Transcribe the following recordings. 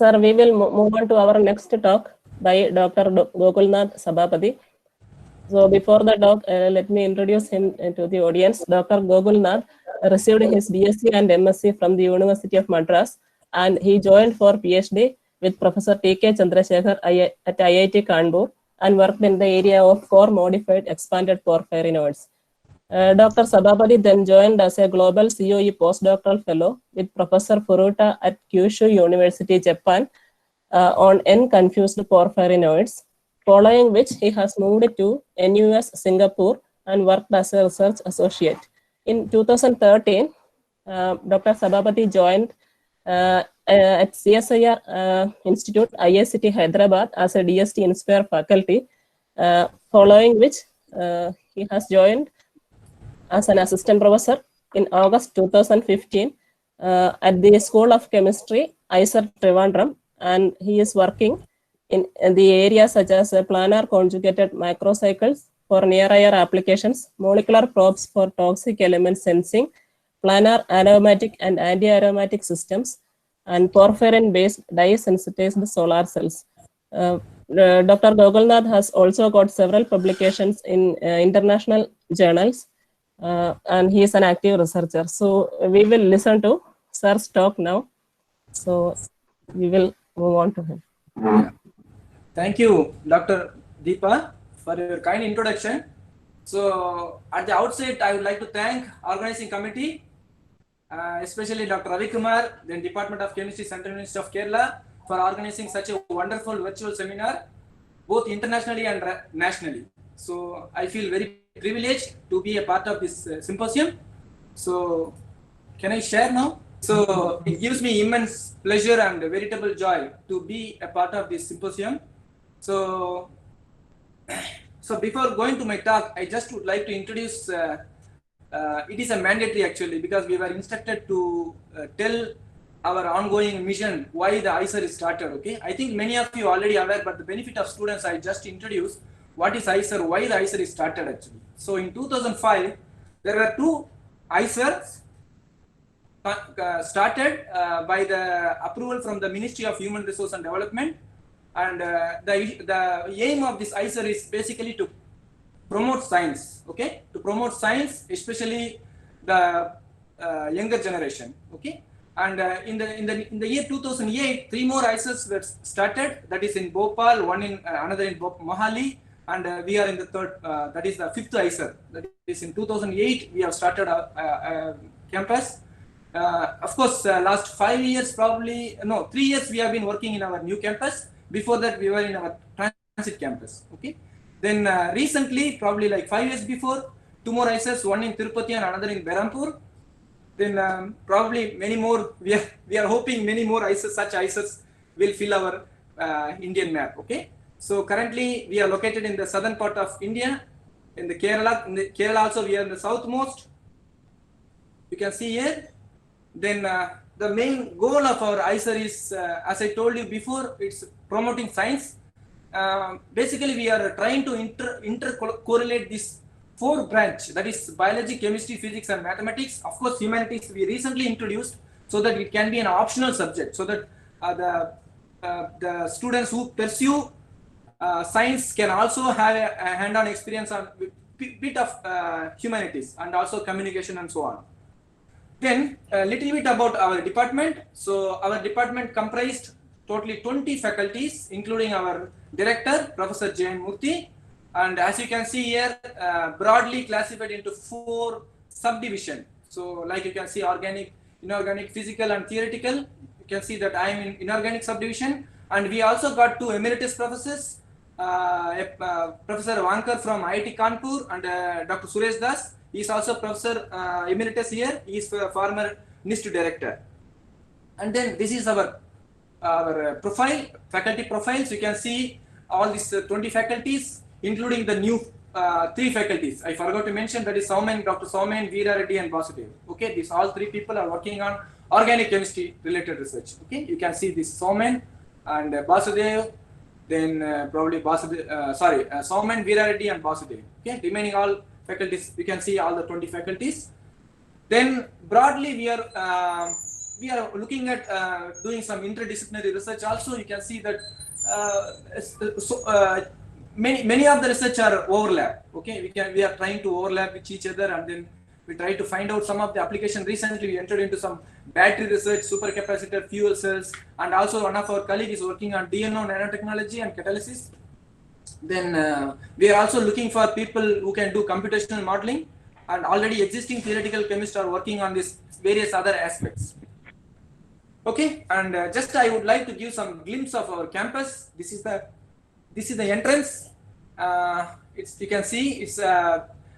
Sir, we will move on to our next talk by Dr. Gokulath Sabapathy. So before the talk, let me introduce him to the audience. Dr. Gokulath received his BSc and MSc from the University of Madras, and he joined for PhD with Professor T.K. Chandrasekhar at IIT Kanpur and worked in the area of core modified expanded porphyrinoids. Dr. Sabapathy then joined as a global COE postdoctoral fellow with Professor Furuta at Kyushu University, Japan, on N-confused porphyrinoids, following which he has moved to NUS Singapore and worked as a research associate. In 2013, Dr. Sabapathy joined at CSIR Institute, IICT Hyderabad as a DST Inspire faculty, following which he has joined as an assistant professor in August 2015 at the School of Chemistry, IISER Trivandrum, and he is working in the areas such as planar conjugated macrocycles for near-IR applications, molecular probes for toxic element sensing, planar aromatic and anti-aromatic systems, and porphyrin-based dye-sensitized solar cells. Dr. Gokulath has also got several publications in international journals, and he is an active researcher. So we will listen to Sir's talk now. So we will move on to him. Yeah. Thank you, Dr. Deepa, for your kind introduction. So at the outset, I would like to thank organizing committee, especially Dr. Ravi Kumar, then Department of Chemistry, Central University of Kerala, for organizing such a wonderful virtual seminar, both internationally and nationally. So I feel very privileged to be a part of this symposium. So can I share now? So it gives me immense pleasure and veritable joy to be a part of this symposium. So before going to my talk, I just would like to introduce, it is a mandatory actually, because we were instructed to tell our ongoing mission, why the IISER is started, okay? I think many of you already aware, but the benefit of students, I just introduced what is IISER, why the IISER is started actually. So in 2005, there were two IISERs started by the approval from the Ministry of Human Resource and Development, and the aim of this IISER is basically to promote science, okay? To promote science, especially the younger generation, okay? And in the year 2008, 3 more IISERs were started. That is in Bhopal, one in another in Mohali, and we are in the third. That is the 5th IISER. That is in 2008. We have started a campus. Of course, last 5 years, 3 years, we have been working in our new campus. Before that, we were in our transit campus. Okay. Then recently, probably like 5 years before, 2 more IISERs, one in Tirupati and another in Berhampur. Then probably many more. We are hoping many more IISERs, such IISERs will fill our Indian map. Okay. So currently, we are located in the southern part of India, in the Kerala. In the Kerala also, we are in the southmost. You can see here. Then the main goal of our IISER is, as I told you before, it's promoting science. Basically, we are trying to intercorrelate this 4 branch, that is biology, chemistry, physics, and mathematics. Of course, humanities we recently introduced so that it can be an optional subject, so that the students who pursue science can also have a hand-on experience on bit of humanities and also communication and so on. Then a little bit about our department. So our department comprised totally 20 faculties, including our director, Professor J.N. Murthy. And as you can see here, broadly classified into 4 subdivisions. So like you can see organic, inorganic, physical, and theoretical. You can see that I am in inorganic subdivision. And we also got 2 emeritus professors, Professor Vankar from IIT Kanpur and Dr. Suresh Das. He is also Professor Emeritus here. He is a former NIST director. And then this is our profile, faculty profiles. You can see all these 20 faculties, including the new 3 faculties. I forgot to mention, that is Saumen, Dr. Saumen, Veera Reddy, and Basudev. Okay, these all 3 people are working on organic chemistry related research. Okay, you can see this Saumen and Basudev, then probably Saumen, Veera Reddy, and Basudev. Okay, remaining all faculties, you can see all the 20 faculties. Then broadly we are we are looking at doing some interdisciplinary research also. You can see that many of the research are overlap. Okay, we are trying to overlap with each other, and then we try to find out some of the application. Recently we entered into some battery research, supercapacitor, fuel cells, and also one of our colleagues is working on DNO nanotechnology and catalysis. Then we are also looking for people who can do computational modeling, and already existing theoretical chemists are working on this various other aspects. Okay, and just I would like to give some glimpse of our campus. This is the entrance. It's, you can see it's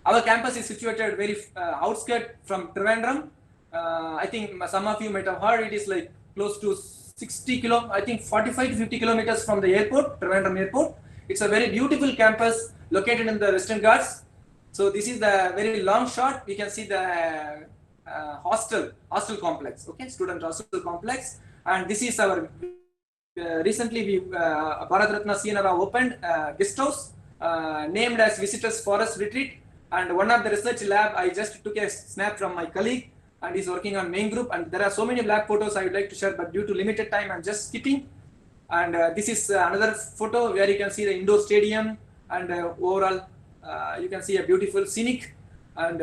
our campus is situated very outskirt from Trivandrum. I think some of you might have heard it is like close to 45 to 50 kilometers from the airport, Trivandrum airport. It's a very beautiful campus located in the Western Ghats. So this is the very long shot. We can see the hostel complex, okay, student hostel complex. And this is our recently we Bharat Ratna CNR opened guest house named as Visitors Forest Retreat. And one of the research lab, I just took a snap from my colleague, and he's working on main group. And there are so many black photos I would like to share, but due to limited time, I'm just skipping. And this is another photo where you can see the indoor stadium, and overall you can see a beautiful scenic. And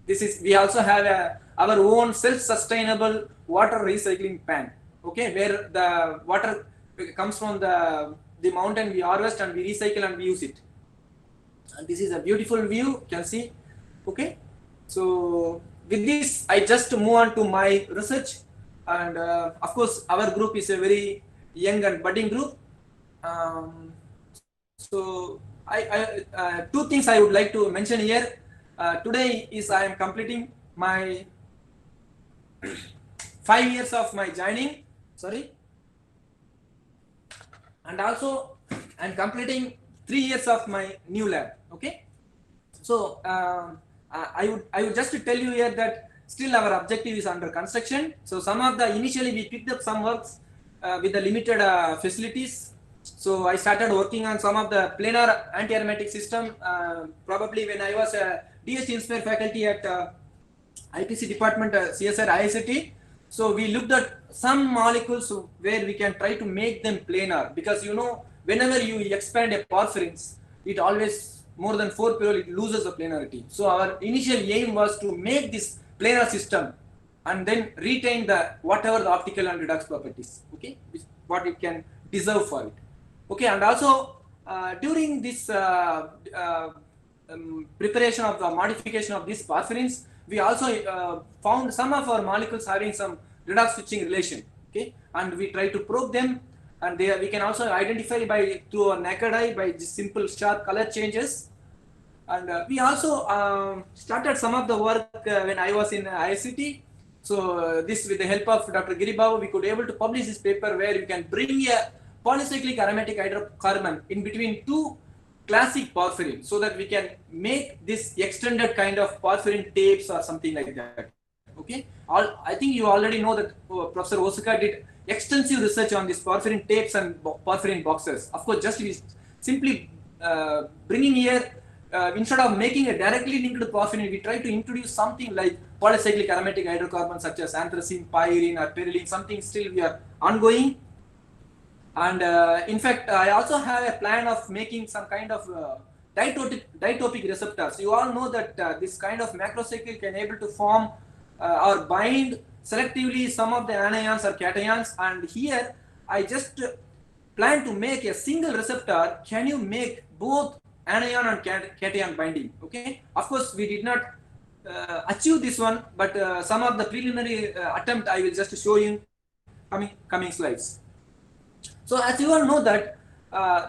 this is, we also have our own self-sustainable water recycling pan, okay, where the water comes from the mountain, we harvest and we recycle and we use it. And this is a beautiful view, you can see. Okay, so with this I just move on to my research. And of course our group is a very young and budding group. So I two things I would like to mention here. Today is I am completing my 5 years of my joining, and also I'm completing 3 years of my new lab. Okay, so I would just tell you here that still our objective is under construction. So some of the initially we picked up some works with the limited facilities. So I started working on some of the planar anti-aromatic system probably when I was a DST Inspire faculty at IPC department, CSR IST. So we looked at some molecules where we can try to make them planar, because you know whenever you expand a porphyrins, it always more than 4 pole it loses the planarity. So our initial aim was to make this planar system and then retain the whatever the optical and redox properties, okay, what it can deserve for it. Okay, and also during this preparation of the modification of these porphyrins, we also found some of our molecules having some redox switching relation. Okay, and we try to probe them, and we can also identify by through our naked eye by just simple sharp color changes. And we also started some of the work when I was in ICT. So this, with the help of Dr. Giribabu, we could able to publish this paper where you can bring a polycyclic aromatic hydrocarbon in between two classic porphyrin, so that we can make this extended kind of porphyrin tapes or something like that. Okay, I think you already know that Professor Osuka did extensive research on these porphyrin tapes and porphyrin boxes. Of course, just we simply bringing here, instead of making a directly linked porphyrin, we try to introduce something like polycyclic aromatic hydrocarbons such as anthracene, pyrene or perilene, something still we are ongoing. And in fact, I also have a plan of making some kind of ditopic receptors. You all know that this kind of macrocycle can able to form or bind selectively some of the anions or cations. And here I just plan to make a single receptor. Can you make both anion and cation binding? Okay, of course we did not achieve this one, but some of the preliminary attempt I will just show you coming slides. So as you all know that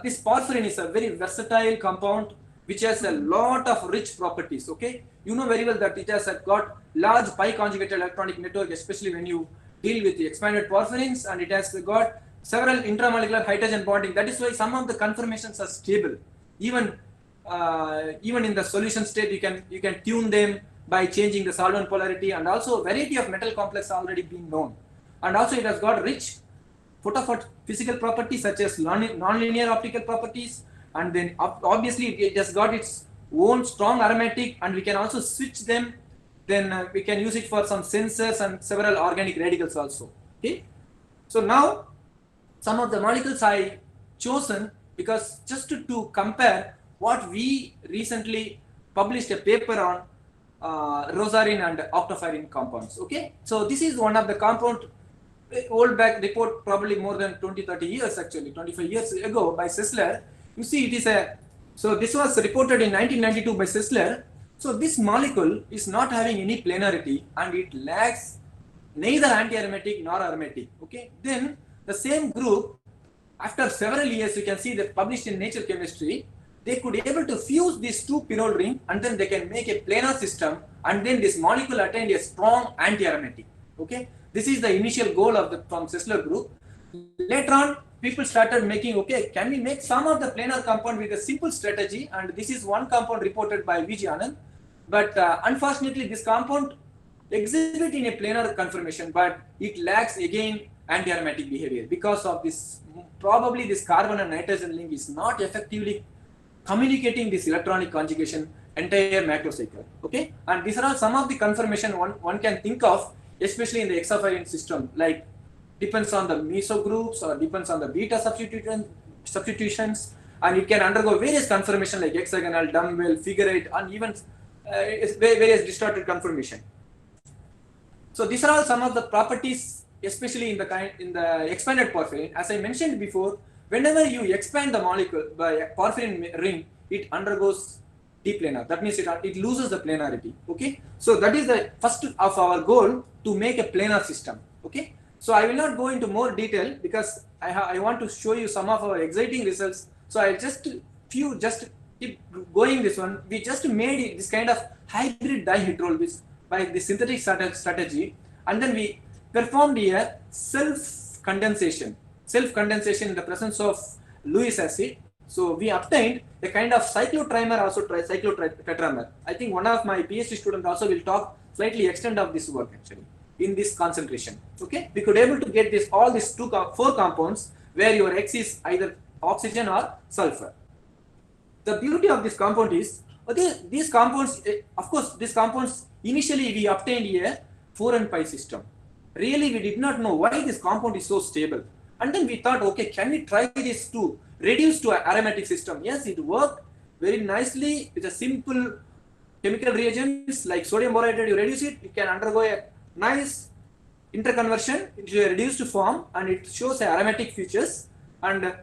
this porphyrin is a very versatile compound which has a lot of rich properties. Okay, you know very well that it has got large pi conjugated electronic network, especially when you deal with the expanded porphyrins, and it has got several intramolecular hydrogen bonding. That is why some of the conformations are stable. Even in the solution state, you can tune them by changing the solvent polarity, and also variety of metal complex already been known. And also it has got rich photophysical properties such as non-linear optical properties, and then obviously it has got its own strong aromatic, and we can also switch them Then we can use it for some sensors and several organic radicals also. Okay. So now some of the molecules I chosen because just to compare what we recently published a paper on rosarin and octophyrin compounds. Okay. So this is one of the compound old back report, probably more than 20-30 years, actually 25 years ago, by Sessler. You see, it is a, so this was reported in 1992 by Sessler. So this molecule is not having any planarity and it lacks neither anti-aromatic nor aromatic. Okay. Then the same group, after several years, you can see that published in Nature Chemistry, they could able to fuse these two pyrrole ring and then they can make a planar system, and then this molecule attained a strong anti-aromatic. Okay. This is the initial goal of the from Sessler group. Later on, people started making, okay, can we make some of the planar compound with a simple strategy? And this is one compound reported by V.G. Anand. But unfortunately, this compound exhibit in a planar conformation, but it lacks again anti-aromatic behavior because of this. Probably this carbon and nitrogen link is not effectively communicating this electronic conjugation entire macrocycle. Okay, and these are all some of the conformation one can think of, especially in the hexaferrin system, like depends on the meso groups or depends on the beta substitutions, and it can undergo various conformation like hexagonal, dumbbell, figure eight, and even various distorted conformation. So these are all some of the properties, especially in the expanded porphyrin. As I mentioned before, whenever you expand the molecule by a porphyrin ring, it undergoes deplanar. That means it loses the planarity. Okay, so that is the first of our goal, to make a planar system. Okay, so I will not go into more detail because I want to show you some of our exciting results. So I just keep going this one. We just made this kind of hybrid dihedral by the synthetic strategy, and then we performed a self-condensation in the presence of Lewis acid. So we obtained a kind of cyclotrimer, also cyclotetramer. I think one of my PhD students also will talk slightly extent of this work actually in this concentration. Okay, we could able to get all these four compounds where your X is either oxygen or sulfur. The beauty of this compound is these compounds, of course, these compounds initially we obtained a 4n-pi system. Really, we did not know why this compound is so stable. And then we thought, okay, can we try this to reduce to an aromatic system? Yes, it worked very nicely with a simple chemical reagents like sodium borate. You reduce it, it can undergo a nice interconversion into a reduced form, and it shows aromatic features. And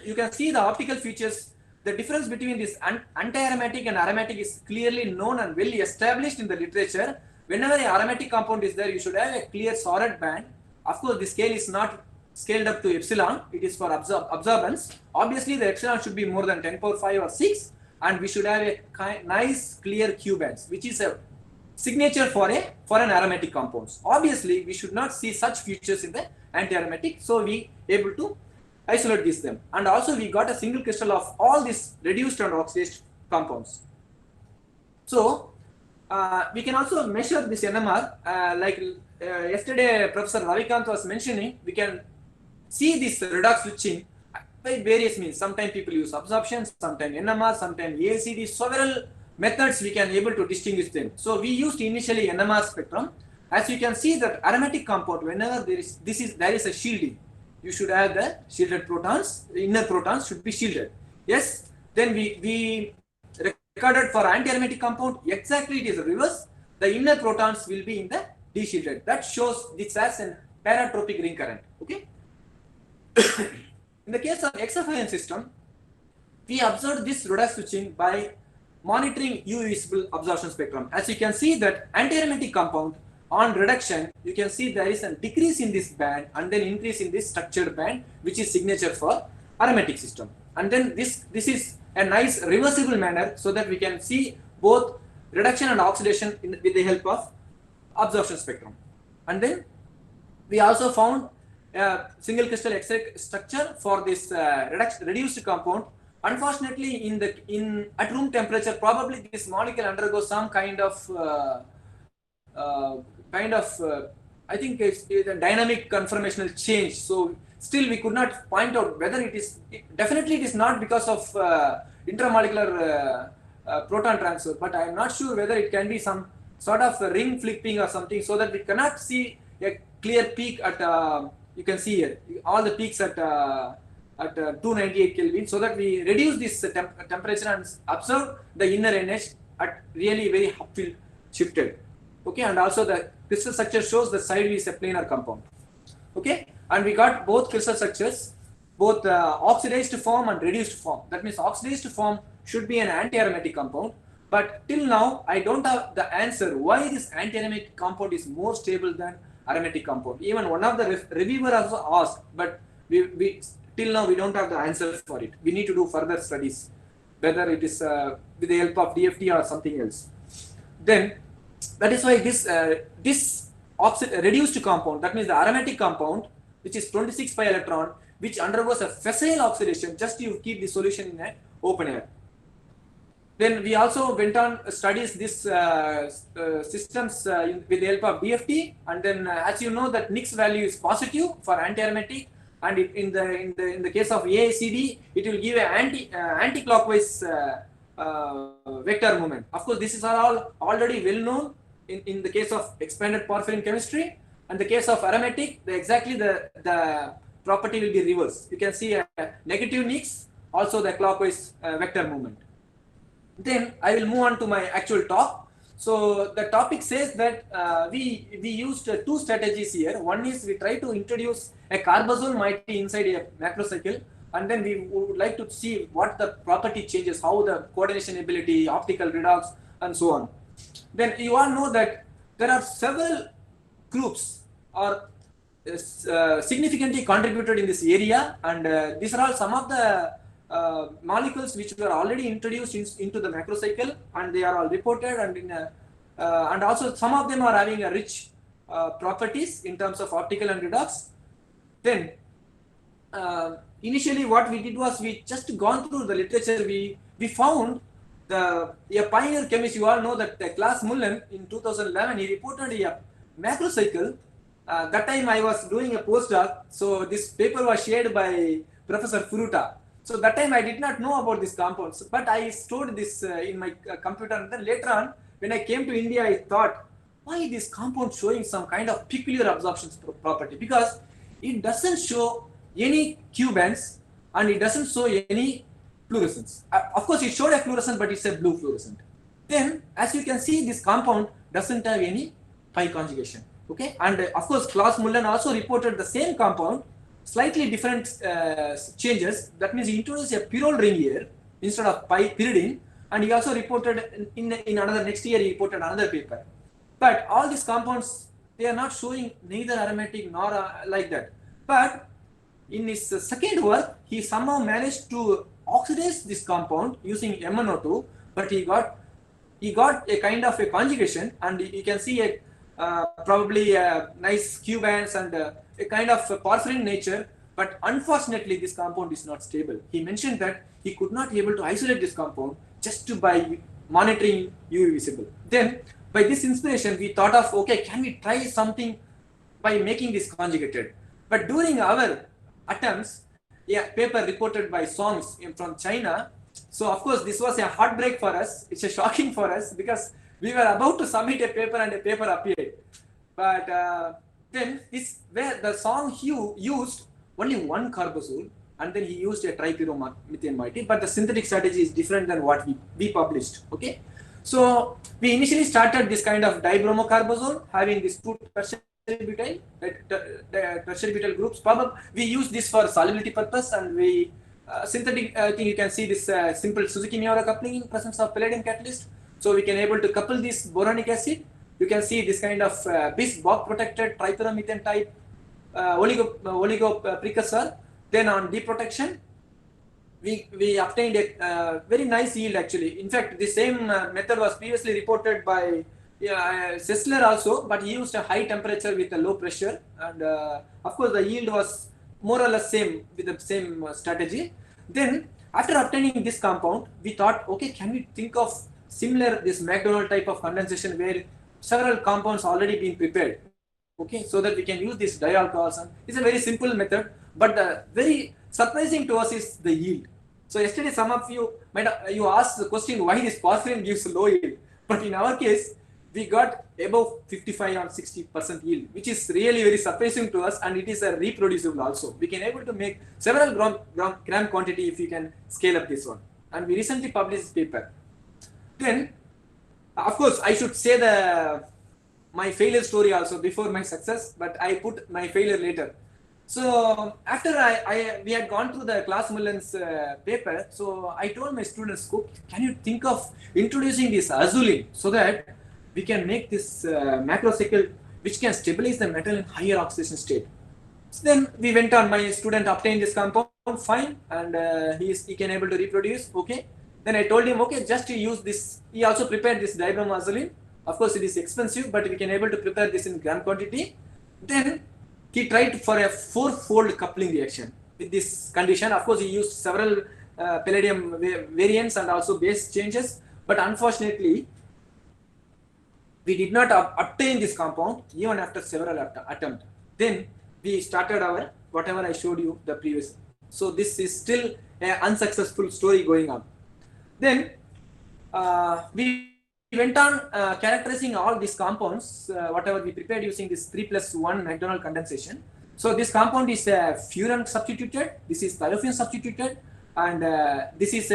you can see the optical features. The difference between this anti-aromatic and aromatic is clearly known and well established in the literature. Whenever an aromatic compound is there, you should have a clear solid band. Of course, the scale is not scaled up to epsilon. It is for absorbance. Obviously, the epsilon should be more than 10 power 5 or 6, and we should have a nice clear Q bands, which is a signature for an aromatic compounds. Obviously, we should not see such features in the anti-aromatic, so we able to isolate them. And also, we got a single crystal of all these reduced and oxidized compounds. So we can also measure this NMR, like yesterday Professor Ravikant was mentioning. We can see this redox switching by various means. Sometimes people use absorption, sometimes NMR, sometimes ALCD. Several methods we can able to distinguish them. So we used initially NMR spectrum. As you can see that aromatic compound, whenever there is a shielding, you should have the shielded protons. The inner protons should be shielded. Yes. Then we recorded for anti-aromatic compound, exactly it is the reverse. The inner protons will be in the de-shielded. That shows this as an paratropic ring current. Okay. In the case of hexaferrin system, we observed this redox switching by monitoring UV visible absorption spectrum. As you can see that anti-aromatic compound on reduction, you can see there is a decrease in this band and then increase in this structured band, which is signature for aromatic system. And then this is a nice reversible manner, so that we can see both reduction and oxidation with the help of absorption spectrum. And then we also found a single crystal X-ray structure for this reduced compound. Unfortunately, at room temperature, probably this molecule undergoes some kind of I think it's a dynamic conformational change. So still we could not point out whether it is, definitely it is not because of intramolecular proton transfer, but I am not sure whether it can be some sort of ring flipping or something, so that we cannot see a clear peak at you can see here all the peaks at 298 Kelvin, so that we reduce this temperature and observe the inner NH at really very upfield shifted. Okay, and also the crystal structure shows the side is a planar compound. Okay, and we got both crystal structures, both oxidized form and reduced form. That means oxidized form should be an anti-aromatic compound, but till now I don't have the answer why this anti-aromatic compound is more stable than aromatic compound. Even one of the reviewer also asked, but we till now we don't have the answer for it. We need to do further studies, whether it is with the help of DFT or something else. Then that is why this reduced compound, that means the aromatic compound, which is 26 pi electron, which undergoes a facile oxidation, just you keep the solution in an open air. Then we also went on studies this systems with the help of DFT, and then as you know that Nix value is positive for anti-aromatic, and in the case of AACD, it will give an anti-clockwise vector movement. Of course, this is all already well known in the case of expanded porphyrin chemistry, and the case of aromatic, exactly the property will be reversed. You can see a negative Nix, also the clockwise vector movement. Then I will move on to my actual talk. So the topic says that we used two strategies here. One is we try to introduce a carbazole moiety inside a macrocycle, and then we would like to see what the property changes, how the coordination ability, optical redox, and so on. Then you all know that there are several groups are significantly contributed in this area, and these are all some of the molecules which were already introduced into the macrocycle, and they are all reported, and also some of them are having a rich properties in terms of optical and redox. Then initially what we did was we just gone through the literature. We found a pioneer chemist, you all know that Klaus Mullen in 2011, he reported a macrocycle. That time I was doing a postdoc, so this paper was shared by Professor Furuta. So that time I did not know about these compounds, but I stored this in my computer, and then later on when I came to India, I thought, why this compound showing some kind of peculiar absorption property? Because it doesn't show any Q bands and it doesn't show any fluorescence. Of course it showed a fluorescence, but it's a blue fluorescent. Then as you can see, this compound doesn't have any pi conjugation. Okay, and of course Klaus Mullen also reported the same compound, slightly different changes. That means he introduced a pyrrole ring here instead of pyridine, and he also reported in another next year he reported another paper. But all these compounds, they are not showing neither aromatic nor like that. But in his second work, he somehow managed to oxidize this compound using MnO2, but he got a kind of a conjugation, and you can see a probably nice Q bands and a kind of porphyrin nature, but unfortunately this compound is not stable. He mentioned that he could not be able to isolate this compound just by monitoring UV visible. Then by this inspiration we thought of, okay, can we try something by making this conjugated? But during our attempts, a paper reported by Songs from China. So of course this was a heartbreak for us. It's a shocking for us because we were about to submit a paper and a paper appeared. But then this where the Song used only one carbazole, and then he used a tripyromethane moiety, but the synthetic strategy is different than what we published. Okay, so we initially started this kind of dibromocarbazole having these two tertiary butyl groups. Probably we use this for solubility purpose, and we synthetic thing, you can see this simple Suzuki-Miura coupling in presence of palladium catalyst. So we can able to couple this boronic acid. You can see this kind of bis Bock protected tripyromethane type oligo precursor. Then on deprotection, we obtained a very nice yield actually. In fact, the same method was previously reported by Sessler also, but he used a high temperature with a low pressure, and of course the yield was more or less same with the same strategy. Then after obtaining this compound, we thought, okay, can we think of similar this McDonald type of condensation where several compounds already been prepared, okay, so that we can use this dialcohols. And it's a very simple method, but the very surprising to us is the yield. So yesterday some of you asked the question why this porphyrin gives low yield, but in our case we got above 55 or 60% yield, which is really very surprising to us, and it is a reproducible also. We can able to make several gram quantity if we can scale up this one. And we recently published this paper. Then, of course, I should say my failure story also before my success, but I put my failure later. So after we had gone through the Claas-Mullen's paper, so I told my students, can you think of introducing this azulene so that we can make this macrocycle which can stabilize the metal in higher oxidation state. So then we went on, my student obtained this compound, fine, and he can able to reproduce, okay. Then I told him, okay, just to use this. He also prepared this dibromazolene. Of course, it is expensive, but we can able to prepare this in gram quantity. Then he tried for a 4-fold coupling reaction with this condition. Of course, he used several palladium variants and also base changes, but unfortunately, we did not obtain this compound even after several attempts. Then we started our whatever I showed you the previous. So this is still an unsuccessful story going on. Then we went on characterizing all these compounds, whatever we prepared using this 3+1 McDonald condensation. So this compound is furan substituted, this is thiophene substituted, and this is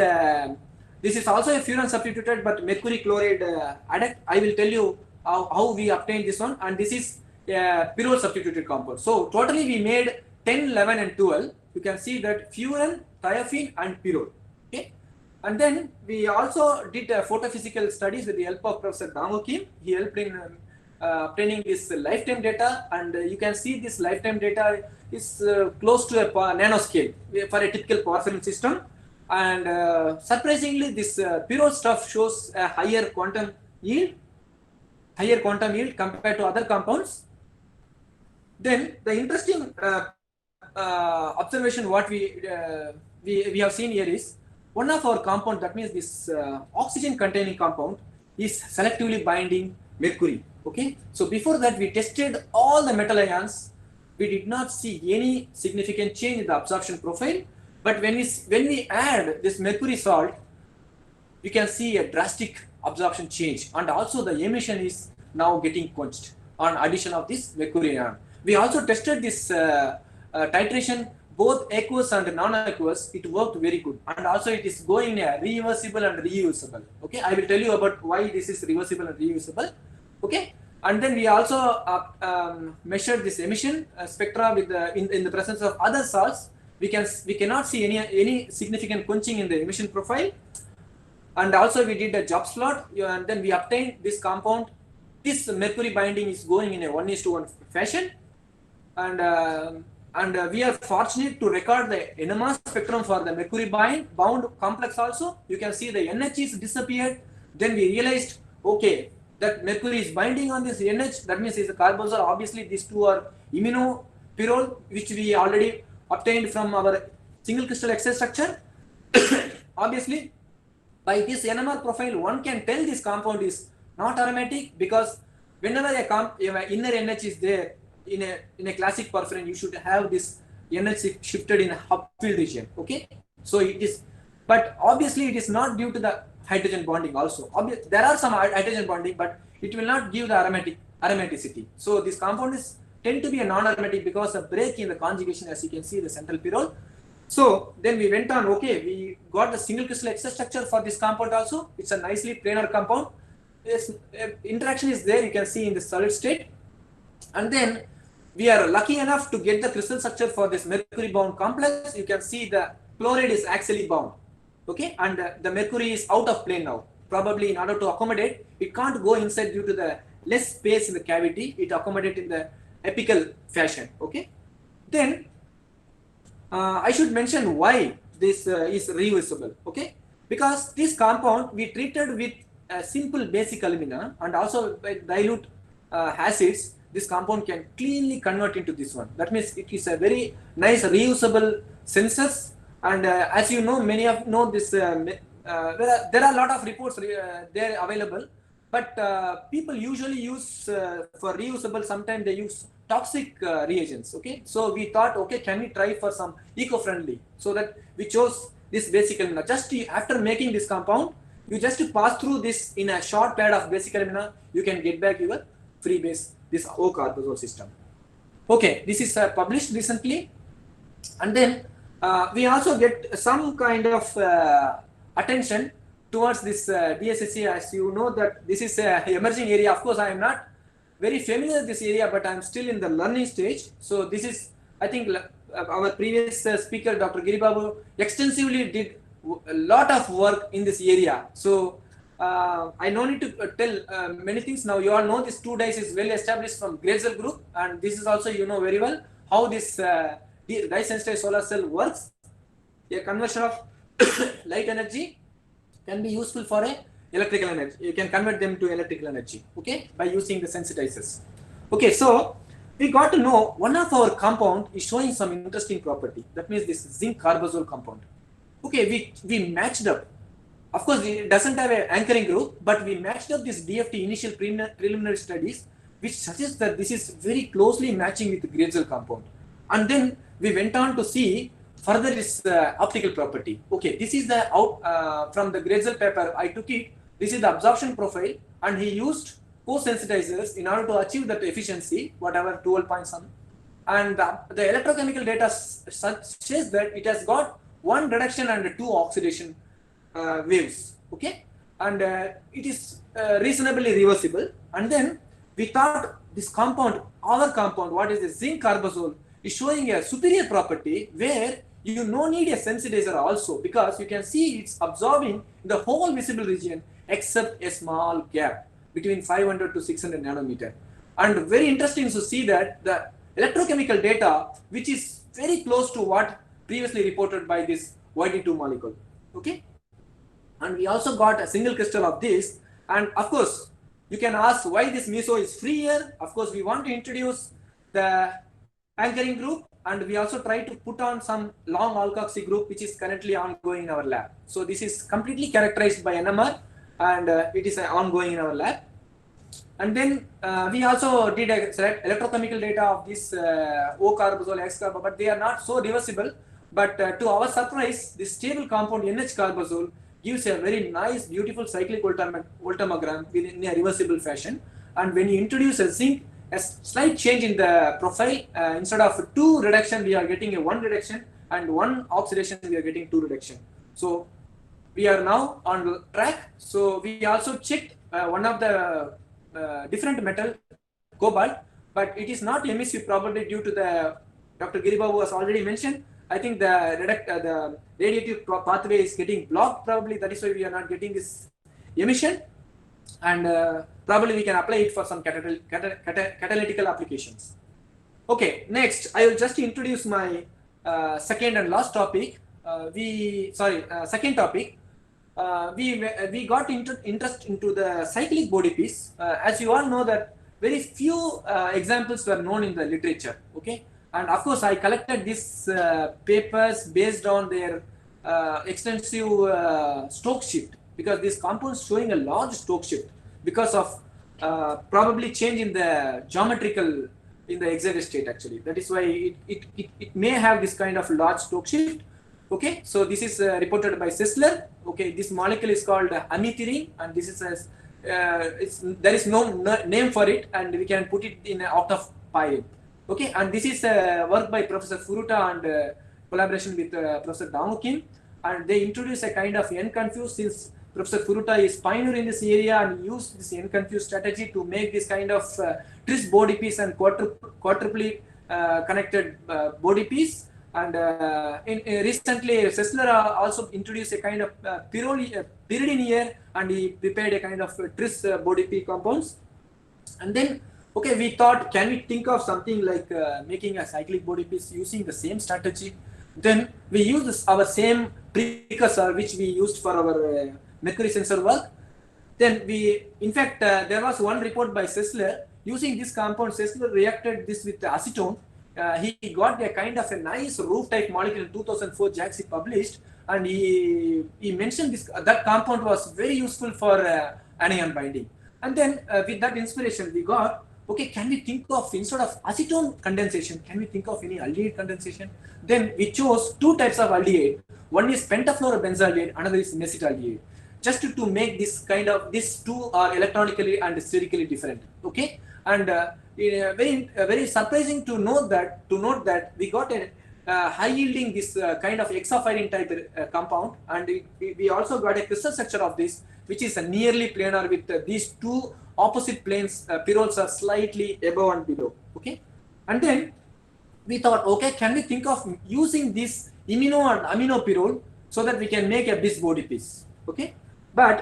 also a furan substituted, but mercury chloride adduct. I will tell you how we obtained this one, and this is pyrrole substituted compound. So totally we made 10, 11, and 12. You can see that furan, thiophene, and pyrrole. Okay. And then we also did photophysical studies with the help of Professor Dango Kim. He helped in obtaining this lifetime data, and you can see this lifetime data is close to a nanoscale for a typical porphyrin system. And surprisingly, this pyrrole stuff shows a higher quantum yield compared to other compounds. Then the interesting observation what we have seen here is, one of our compound, that means this oxygen containing compound, is selectively binding mercury. Okay, so before that we tested all the metal ions. We did not see any significant change in the absorption profile, but when we add this mercury salt, you can see a drastic absorption change, and also the emission is now getting quenched on addition of this mercury ion. We also tested this titration, both aqueous and non-aqueous. It worked very good, and also it is going reversible and reusable. Okay, I will tell you about why this is reversible and reusable. Okay, and then we also measured this emission spectra with in the presence of other salts. We cannot see any significant quenching in the emission profile, and also we did a Jobs plot, and then we obtained this compound. This mercury binding is going in a 1:1 fashion, and we are fortunate to record the NMR spectrum for the mercury bound complex also. You can see the NH is disappeared. Then we realized, okay, that mercury is binding on this NH. That means it's a carbonyl. Obviously, these two are immunopyrrole, which we already obtained from our single crystal excess structure. Obviously, by this NMR profile, one can tell this compound is not aromatic, because whenever a inner NH is there, in a classic porphyrin, you should have this NH shifted in a upfield region. Okay, so it is, but obviously it is not due to the hydrogen bonding also. There are some hydrogen bonding, but it will not give the aromaticity. So this compound tend to be a non-aromatic because of break in the conjugation, as you can see the central pyrrole. So then we went on, okay, we got the single crystal excess structure for this compound also. It's a nicely planar compound. This interaction is there, you can see in the solid state. And then we are lucky enough to get the crystal structure for this mercury bound complex. You can see the chloride is axially bound. Okay, and the mercury is out of plane now. Probably in order to accommodate, it can't go inside due to the less space in the cavity. It accommodates in the apical fashion. Okay, then I should mention why this is reversible. Okay, because this compound we treated with a simple basic alumina and also by dilute acids. This compound can cleanly convert into this one. That means it is a very nice reusable sensors. And as you know, many of know this. There are a lot of reports there available, but people usually use for reusable. Sometimes they use toxic reagents. Okay, so we thought, okay, can we try for some eco-friendly? So that we chose this basic alumina. Just after making this compound, You just pass through this in a short period of basic alumina, you can get back your free base, this O-carbazole system. Okay, this is published recently. And then we also get some kind of attention towards this DSSC. As you know that this is an emerging area. Of course, I am not very familiar with this area, but I am still in the learning stage. So this is, I think, our previous speaker, Dr. Giri Babu, extensively did a lot of work in this area. So I no need to tell many things. Now you all know this 2-dice is well established from Grätzel group, and this is also, you know very well how this dye-sensitized solar cell works. A conversion of light energy can be useful for a electrical energy. You can convert them to electrical energy, okay, by using the sensitizers. Okay, so we got to know one of our compound is showing some interesting property. That means this zinc carbazole compound. Okay, we matched up. Of course, it doesn't have an anchoring group, but we matched up this DFT initial preliminary studies, which suggests that this is very closely matching with the Grätzel compound. And then we went on to see further its optical property. Okay, this is the from the Grätzel paper. I took it. This is the absorption profile, and he used co-sensitizers in order to achieve that efficiency, whatever 12 points on. And the electrochemical data says that it has got 1 reduction and 2 oxidation waves. Okay, and it is reasonably reversible. And then we thought this compound, our compound, what is the zinc carbazole, is showing a superior property where you no need a sensitizer also, because you can see it's absorbing the whole visible region except a small gap between 500 to 600 nanometer. And very interesting to see that the electrochemical data, which is very close to what previously reported by this YD2 molecule. Okay, and we also got a single crystal of this. And of course, you can ask why this meso is free here. Of course, we want to introduce the anchoring group, and we also try to put on some long alkoxy group, which is currently ongoing in our lab. So this is completely characterized by NMR, and it is ongoing in our lab. And then we also did a electrochemical data of this O-carbazole, X-carbazole, but they are not so reversible. But to our surprise, this stable compound NH-carbazole gives a very nice, beautiful cyclic voltammogram in a reversible fashion. And when you introduce a zinc, a slight change in the profile, instead of 2 reduction, we are getting a 1 reduction, and 1 oxidation, we are getting 2 reduction. So we are now on track. So we also checked one of the different metal, cobalt, but it is not emissive, probably due to the, Dr. Giri Babu has already mentioned, I think the radiative pathway is getting blocked, probably that is why we are not getting this emission. And probably we can apply it for some catalytical applications. Okay, next I will just introduce my second and last topic. Second topic. We got interest into the cyclic body piece. As you all know that very few examples were known in the literature. Okay, and of course I collected these papers based on their extensive Stokes shift, because this compound is showing a large Stokes shift because of probably change in the geometrical in the excited state actually. That is why it may have this kind of large Stokes shift. Okay, so this is reported by Sessler. Okay, this molecule is called amethyrine, and this is there is no name for it, and we can put it in out of pyrene. Okay, and this is work by Professor Furuta and collaboration with Professor Damukin, and they introduce a kind of N-confused, since Professor Furuta is pioneer in this area and used this N-confused strategy to make this kind of tris body piece and quadruply connected body piece. And recently, Sessler also introduced a kind of pyridine here, and he prepared a kind of tris body piece compounds. And then, okay, we thought, can we think of something like making a cyclic body piece using the same strategy? Then we used our same precursor, which we used for our mercury sensor work. Then we, in fact, there was one report by Sessler using this compound. Sessler reacted this with acetone. He got a kind of a nice roof type molecule in 2004, JAXI published, and he mentioned this, that compound was very useful for anion binding. And then with that inspiration we got, okay, can we think of, instead of acetone condensation, can we think of any aldehyde condensation? Then we chose 2 types of aldehyde. One is pentafluorobenzaldehyde, another is acetaldehyde. just to make this kind of, these two are electronically and sterically different. Okay, and very surprising to note that we got a high yielding this kind of hexaphyrine type compound, and we also got a crystal structure of this which is nearly planar with these two opposite planes. Pyrroles are slightly above and below. Okay, and then we thought, okay, can we think of using this imino and amino pyrrole so that we can make a bis body piece? Okay, but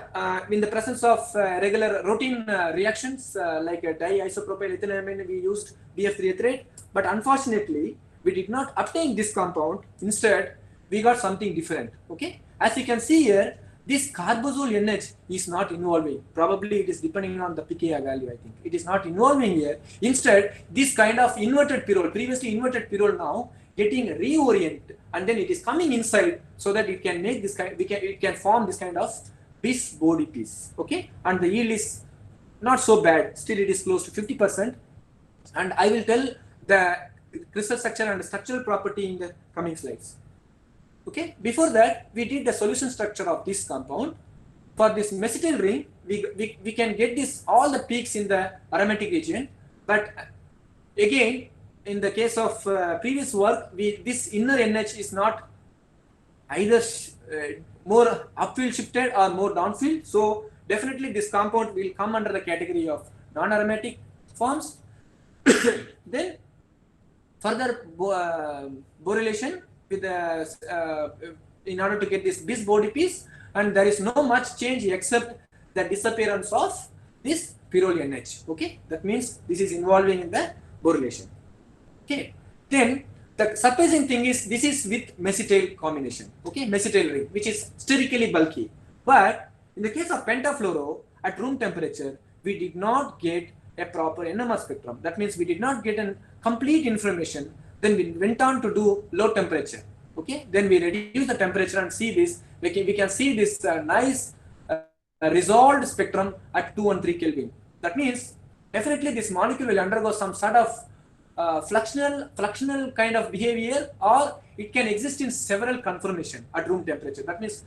in the presence of regular routine reactions like diisopropyl ethylamine, we used BF3 ethylate, but unfortunately we did not obtain this compound. Instead, we got something different. Okay, as you can see here, this carbazole NH is not involving. Probably it is depending on the pKa value, I think. It is not involving here. Instead, this kind of inverted pyrrole, previously inverted pyrrole, now getting reoriented, and then it is coming inside so that it can make this kind, it can form this kind of bis body piece. Okay, and the yield is not so bad. Still, it is close to 50%. And I will tell the crystal structure and structural property in the coming slides. Okay, before that, we did the solution structure of this compound. For this mesithyl ring, we can get this all the peaks in the aromatic region, but again, in the case of previous work, this inner NH is not either more upfield shifted or more downfield. So definitely this compound will come under the category of non-aromatic forms. Then further borylation with the in order to get this bis body piece, and there is no much change except the disappearance of this pyrrole NH. Okay, that means this is involving in the borylation. Okay, then the surprising thing is this is with mesithyl combination. Okay, mesithyl ring, which is sterically bulky. But in the case of pentafluoro at room temperature, we did not get a proper NMR spectrum. That means we did not get a complete information. Then we went on to do low temperature. Okay, then we reduce the temperature and see this. We can see this nice resolved spectrum at 213 Kelvin. That means definitely this molecule will undergo some sort of fluxional kind of behavior, or it can exist in several conformation at room temperature. That means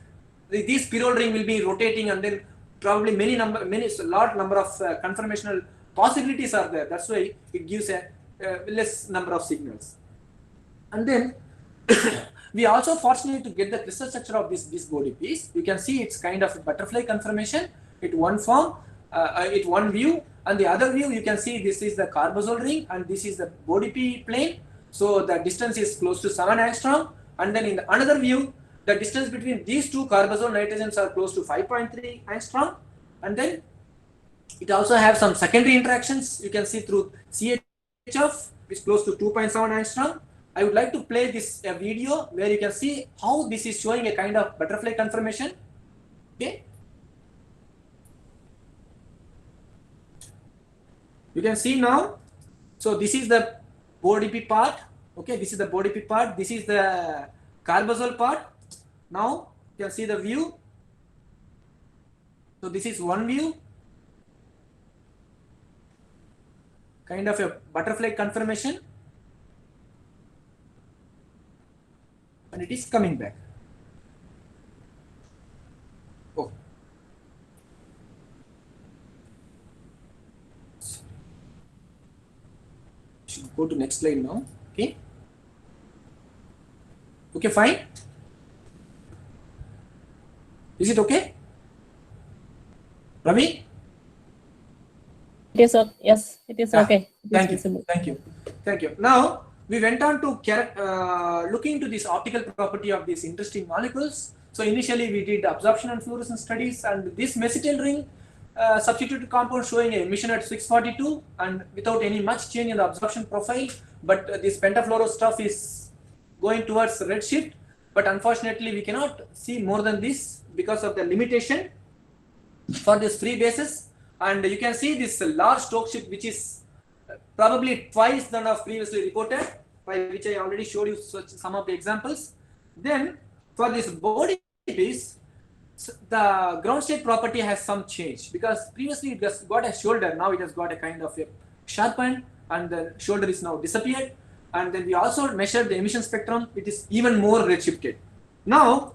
these pyrrole ring will be rotating, and then probably large number of conformational possibilities are there. That's why it gives a less number of signals. And then we also fortunate to get the crystal structure of this body piece. You can see it's kind of a butterfly conformation. It one form, it one view, and the other view you can see this is the carbazole ring and this is the body P plane. So the distance is close to 7 angstrom, and then in the another view the distance between these two carbazole nitrogens are close to 5.3 angstrom, and then it also have some secondary interactions. You can see through CHF, which is close to 2.7 angstrom. I would like to play this video where you can see how this is showing a kind of butterfly conformation. Okay, you can see now. So this is the body P part. Okay, this is the body P part. This is the carbazole part. Now you can see the view. So this is one view, kind of a butterfly conformation, and it is coming back. Oh, should go to next slide now. Okay. Okay, fine. Is it okay, Ravi? It is okay. Yes, it is okay. Thank you. Thank you. Now we went on to look into this optical property of these interesting molecules. So initially we did absorption and fluorescence studies, and this mesithyl ring substituted compound showing an emission at 642 and without any much change in the absorption profile. But this pentafluoro stuff is going towards redshift. But unfortunately, we cannot see more than this because of the limitation for this free bases. And you can see this large Stokes shift, which is probably twice than of previously reported, by which I already showed you some of the examples. Then for this body piece, the ground state property has some change, because previously it just got a shoulder, now it has got a kind of a sharpened, and the shoulder is now disappeared. And then we also measured the emission spectrum, it is even more redshifted. Now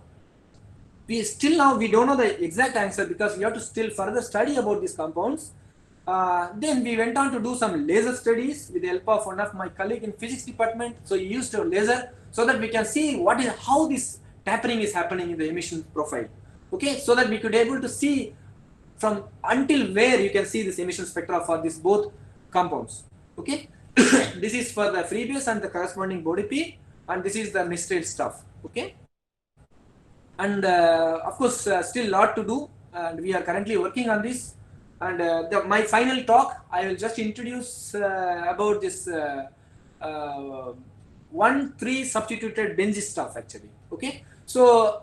we still now we don't know the exact answer because we have to still further study about these compounds. Then we went on to do some laser studies with the help of one of my colleague in physics department. So he used a laser so that we can see how this tapering is happening in the emission profile. Okay, so that we could able to see from until where you can see this emission spectra for these both compounds. Okay, this is for the freebase and the corresponding body P, and this is the mistral stuff. Okay, and of course still lot to do, and we are currently working on this. And my final talk, I will just introduce about this 1,3 substituted benzene stuff actually. Okay, so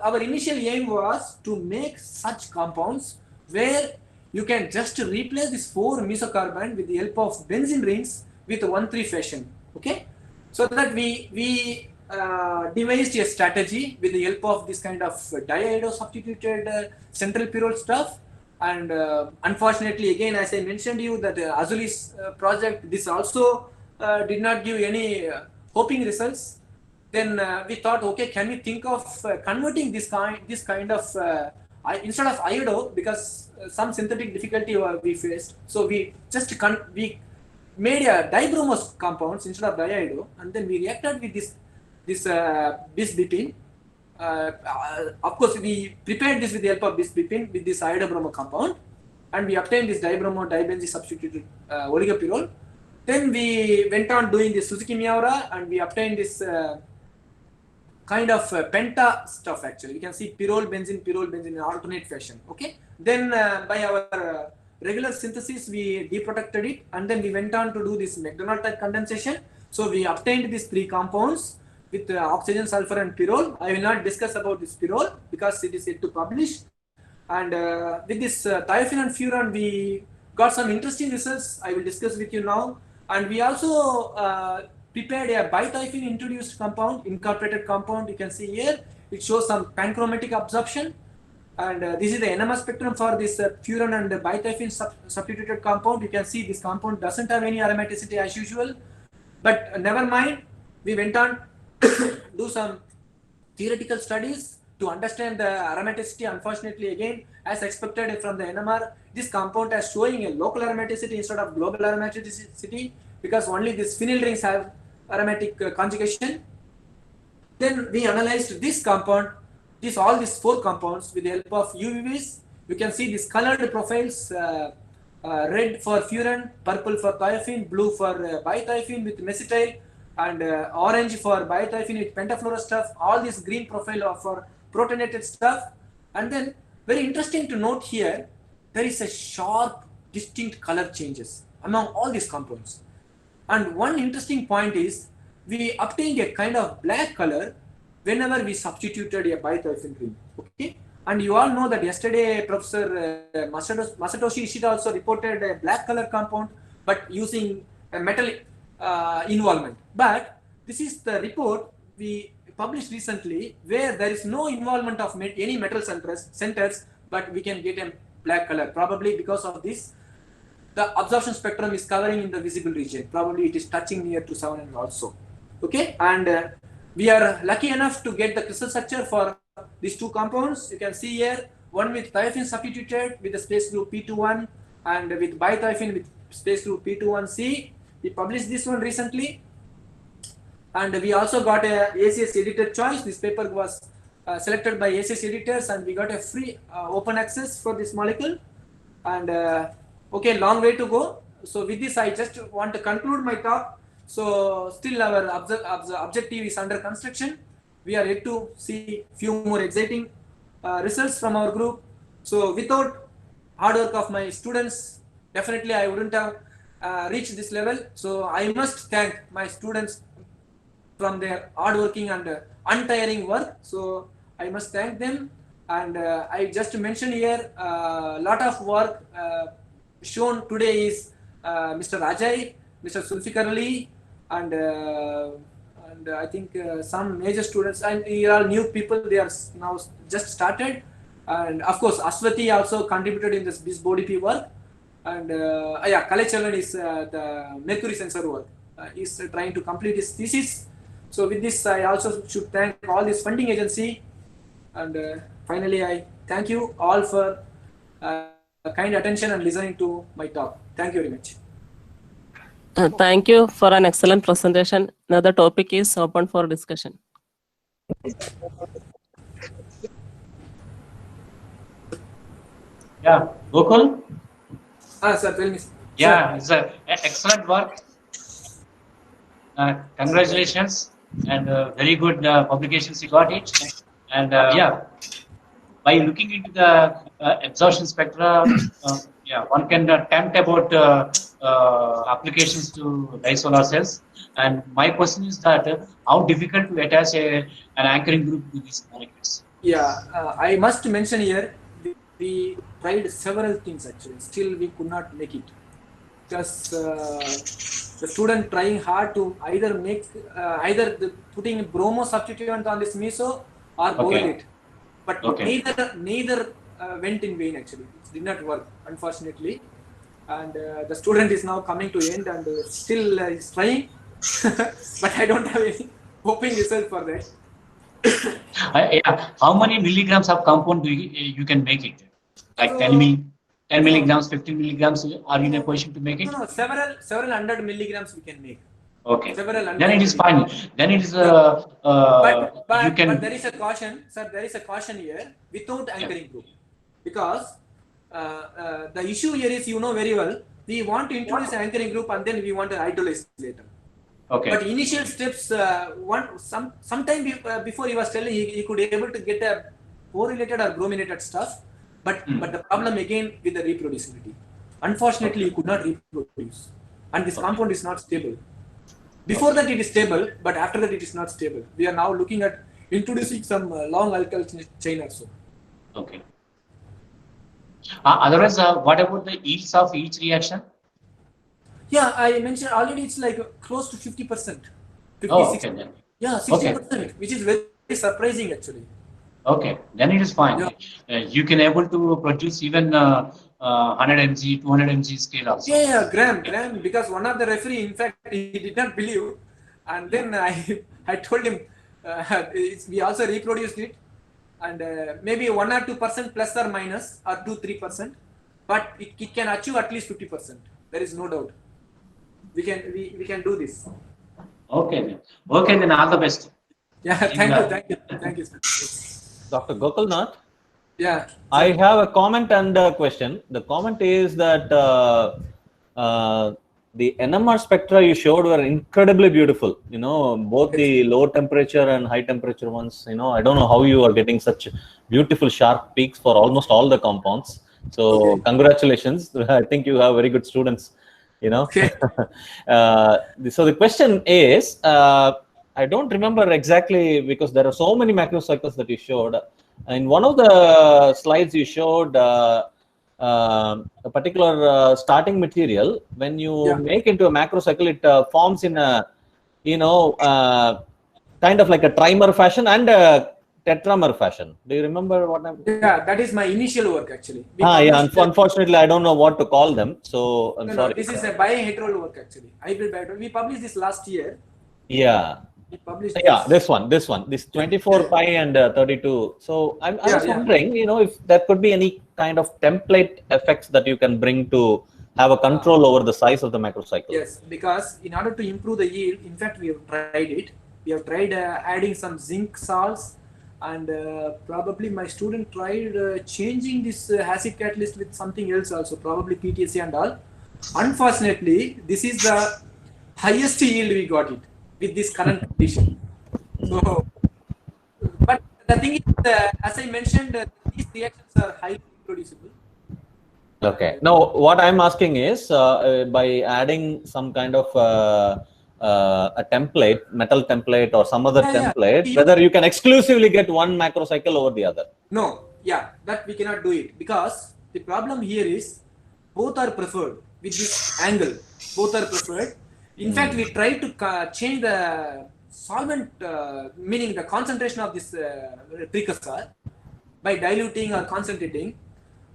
our initial aim was to make such compounds where you can just replace this 4 mesocarbon with the help of benzene rings with 1,3 fashion. Okay, so that we devised a strategy with the help of this kind of diiodo substituted central pyrrole stuff. And unfortunately, again, as I mentioned you that Azuli's project, this also did not give any hoping results. Then we thought, okay, can we think of converting this kind of instead of iodo, because some synthetic difficulty we faced. So we just we made a dibromose compounds instead of diiodo, and then we reacted with this bisbipine. Of course, we prepared this with the help of bisbipine with this iodobromo compound, and we obtained this dibromo dibenzene substituted oligopyrrole. Then we went on doing this Suzuki-Miyaura, and we obtained this kind of penta stuff actually. You can see pyrrole benzene in alternate fashion. Okay. Then by our regular synthesis, we deprotected it, and then we went on to do this McDonald type condensation. So we obtained these 3 compounds with oxygen, sulfur, and pyrrole. I will not discuss about this pyrrole because it is yet to publish. And with this thiophene and furan, we got some interesting results. I will discuss with you now. And we also prepared a bithiophene introduced compound, incorporated compound. You can see here, it shows some panchromatic absorption. And this is the NMR spectrum for this furan and bithiophene substituted compound. You can see this compound doesn't have any aromaticity as usual. But never mind, we went on do some theoretical studies to understand the aromaticity. Unfortunately, again, as expected from the NMR, this compound is showing a local aromaticity instead of global aromaticity because only these phenyl rings have aromatic conjugation. Then we analyzed this compound, all these 4 compounds with the help of UVVs. You can see these colored profiles, red for furan, purple for thiophene, blue for bithiophene with mesitile, and orange for bithiophene with pentafluorous stuff, all this green profile for protonated stuff. And then very interesting to note here, there is a sharp distinct color changes among all these compounds. And one interesting point is we obtained a kind of black color whenever we substituted a bithiophene ring. Okay, and you all know that yesterday Professor Masatoshi Ishida also reported a black color compound but using a metal involvement. But this is the report we published recently where there is no involvement of any metal centers, but we can get a black color, probably because of this. The absorption spectrum is covering in the visible region. Probably it is touching near to 7 also. Okay, and we are lucky enough to get the crystal structure for these 2 compounds. You can see here, one with thiophene substituted with the space group P21 and with bithiophene with space group P21C. We published this one recently, and we also got a ACS editor choice. This paper was selected by ACS editors, and we got a free open access for this molecule. And okay, long way to go. So with this, I just want to conclude my talk. So still our objective is under construction. We are yet to see few more exciting results from our group. So without hard work of my students, definitely I wouldn't have reached this level. So I must thank my students from their hardworking and untiring work. So I must thank them. And I just mentioned here a lot of work shown today is Mr. Ajay, Mr. Zulfikar Ali, and I think some major students, and here are new people. They are now just started, and of course Aswati also contributed in this BODP work. And yeah, Kalachalan is the mercury sensor work. He's trying to complete his thesis. So with this, I also should thank all this funding agency And finally, I thank you all for kind attention and listening to my talk. Thank you very much. Thank you for an excellent presentation. Now the topic is open for discussion. Yeah, Gokul? Sir, tell me. Yeah, it's excellent work. Congratulations, and very good publications you got it. And yeah, by looking into the absorption spectra, yeah, one can attempt about applications to disolar cells. And my question is that how difficult to attach an anchoring group to these molecules? Yeah, I must mention here, we tried several things actually. Still, we could not make it because the student trying hard to either make putting bromo substituent on this meso or borate, but neither went in vain actually. It did not work, unfortunately, and the student is now coming to end and still is trying, but I don't have any hoping result for that. Yeah. How many milligrams of compound do you can make it? Like 10 milligrams, 15 milligrams, are you in a position to make it? No, several hundred milligrams we can make. Okay. Then it is fine. Then it is but there is a caution, sir. There is a caution here without anchoring group, because the issue here is, you know very well, we want to introduce anchoring group and then we want to hydrolyze later. Okay. But initial steps, sometime before he was telling he could able to get a correlated or brominated stuff, but the problem again with the reproducibility. Unfortunately, he could not reproduce, and this compound is not stable. Before that it is stable, but after that it is not stable. We are now looking at introducing some long alkyl chain also. Okay. Otherwise, what about the yields of each reaction? Yeah, I mentioned already, it's like close to 50%. 50, oh, 60. okay then. Yeah, 60%, which is very surprising actually. Okay, then it is fine. Yeah. You can able to produce even 100 mg, 200 mg scale also. Yeah, gram, because one of the referee, in fact, he did not believe, and then I told him we also reproduced it, and maybe 1 or 2% plus or minus, or 2-3%, but it can achieve at least 50%. There is no doubt. We can do this. Okay then all the best. Yeah, thank you, sir. Dr. Gokulnath? Yeah. I have a comment and a question. The comment is that the NMR spectra you showed were incredibly beautiful. You know, both the low temperature and high temperature ones. You know, I don't know how you are getting such beautiful sharp peaks for almost all the compounds. So congratulations. I think you have very good students. You know. Okay. So the question is, I don't remember exactly because there are so many macrocycles that you showed. In one of the slides you showed a particular starting material. When you make into a macrocycle, it forms in a, you know, kind of like a trimer fashion and a tetramer fashion. Do you remember what I'm? Yeah, that is my initial work actually. Unfortunately, I don't know what to call them. So I'm sorry. No, this is a bioheteral work actually. Hybrid bioheteral. We published this last year. Yeah. This one, this 24 pi and 32. So I was wondering, you know, if there could be any kind of template effects that you can bring to have a control over the size of the macrocycle. Yes, because in order to improve the yield, in fact, we have tried it. We have tried adding some zinc salts, and probably my student tried changing this acid catalyst with something else also, probably PTSA and all. Unfortunately, this is the highest yield we got it with this current condition. So, but the thing is, as I mentioned, these reactions are highly reproducible. Okay. Now, what I'm asking is, by adding some kind of a template, metal template or some other template, whether you can exclusively get one macrocycle over the other. No, that we cannot do it, because the problem here is both are preferred with this angle. Both are preferred. In fact, we try to change the solvent, meaning the concentration of this precursor by diluting or concentrating.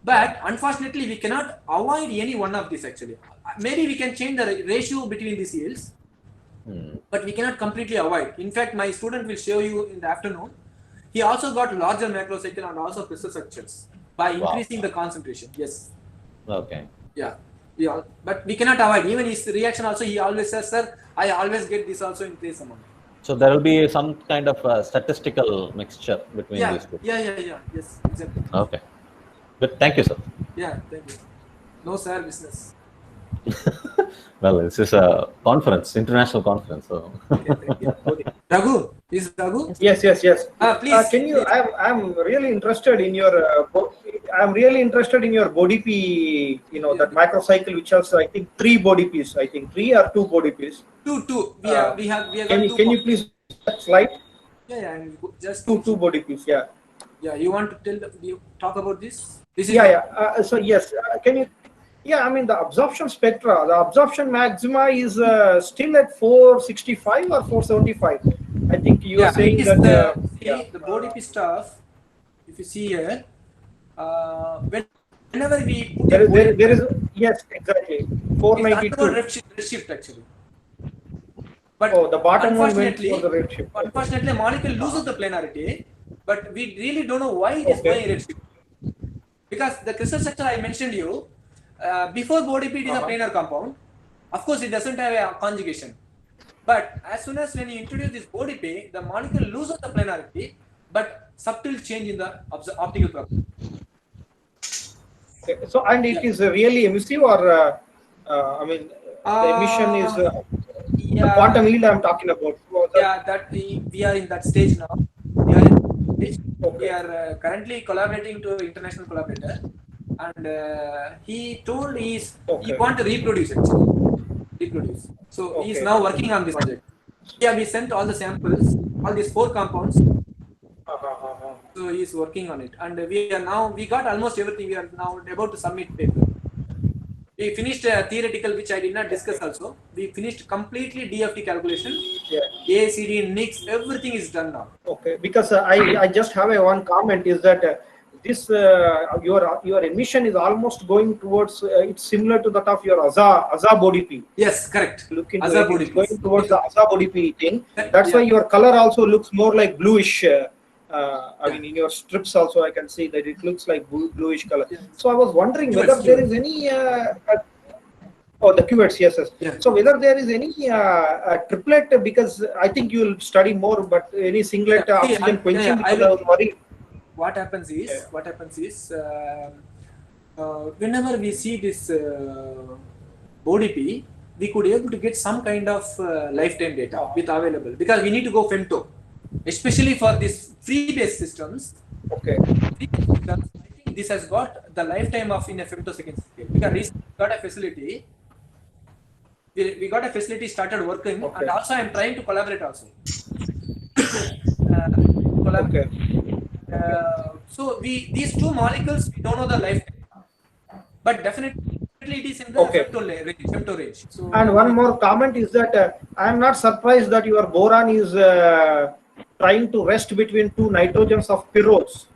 But unfortunately, we cannot avoid any one of these actually. Maybe we can change the ratio between these yields, but we cannot completely avoid. In fact, my student will show you in the afternoon. he also got larger macrocycle and also crystal structures by increasing the concentration. Yes. Okay. Yeah. Yeah. But we cannot avoid. Even his reaction also, he always says, "Sir, I always get this also in trace amount." So there will be some kind of statistical mixture between Yeah. these two. Yeah. Yes. Exactly. Okay. Good. Thank you, sir. Yeah. Thank you. No sir business. Well, this is a conference, international conference. So. Okay. Thank you. Okay. Raghu, is Raghu? Yes. Please. Can you? Please. I'm really interested in your. I'm really interested in your BODP. You know that microcycle, which has I think 3 BODPs. I think 3 or 2 BODPs. Two. We have got Can two. you please slide Yeah. And just 2 BODPs? Yeah. Yeah. You want to talk about this? This is So yes, can you? Yeah, I mean the absorption spectra, the absorption maxima is still at 465 or 475. I think you are saying it is that. the BODP stuff. If you see here, whenever we put there is yes, exactly 492. Redshift actually. But the bottom one went unfortunately, for the redshift. Unfortunately, molecule loses the planarity, but we really don't know why it is going redshift. Because the crystal structure I mentioned you, before BODP it is a planar compound. Of course, it doesn't have a conjugation. But as soon as when you introduce this BODP, the molecule loses the planarity, but subtle change in the optical property. Okay. So, and it is really emissive, or I mean, the emission is the quantum yield I'm talking about. That we are in that stage now. We are currently collaborating to international collaborator, and he told he want to reproduce actually. So he is now working on this project. Yeah, we sent all the samples, all these 4 compounds. So he is working on it, and we got almost everything. We are now about to submit paper. We finished theoretical, which I did not discuss also. We finished completely DFT calculation. ACD, NICS, everything is done now. Okay, because I just have one comment is that this your emission is almost going towards it's similar to that of your AZA BODP. Yes, correct. Look into AZA it, BODP. it's going towards the AZA BODP thing. That's why your color also looks more like bluish. I mean, in your strips also, I can see that it looks like bluish color. So I was wondering whether there is any. The cuvettes, yes. Yeah. So whether there is any triplet, because I think you will study more, but any singlet oxygen quenching, because I was worried. What happens is, whenever we see this BODP, we could able to get some kind of lifetime data with available, because we need to go femto, especially for these free-based systems. Okay. I think this has got the lifetime of in a femtosecond scale. Because recently we got a facility. We got a facility started working, and also I am trying to collaborate also. So these 2 molecules, we don't know the lifetime, but definitely it is in the femto range. So, and one more comment is that I am not surprised that your boron is trying to rest between 2 nitrogens of pyroles.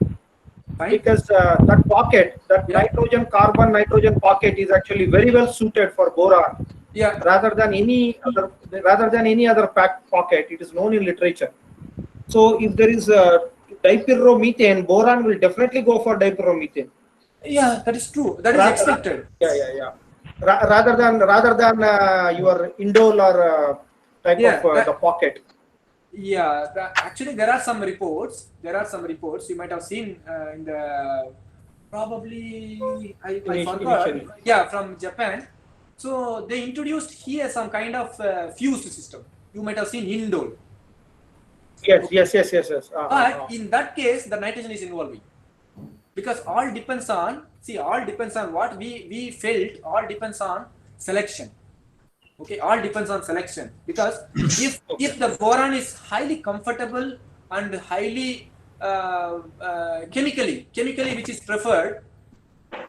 Fine. Because that pocket, nitrogen nitrogen pocket is actually very well suited for boron. Yeah. Rather than any other pocket, it is known in literature. So if there is dipyrromethane, boron will definitely go for dipyrromethane. Yeah, that is true. That is expected. Yeah. Rather than your indole or type of the pocket. Yeah, actually there are some reports. You might have seen in the probably I forgot. Initially. Yeah, from Japan. So they introduced here some kind of fused system. You might have seen indole. Yes. But in that case, the nitrogen is involving, because all depends on what we felt. All depends on selection. Okay, all depends on selection, because if the boron is highly comfortable and highly chemically which is preferred,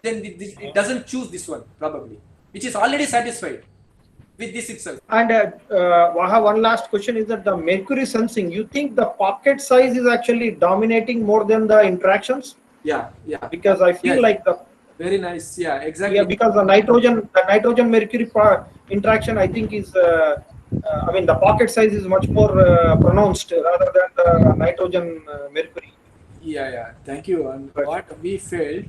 then it doesn't choose this one probably, which is already satisfied with this itself. And I have one last question: is that the mercury sensing? You think the pocket size is actually dominating more than the interactions? Yeah. Because I feel like the very nice. Yeah, exactly. Yeah, because the nitrogen mercury interaction, I think is the pocket size is much more pronounced rather than the nitrogen mercury Yeah. Thank you. And what we felt,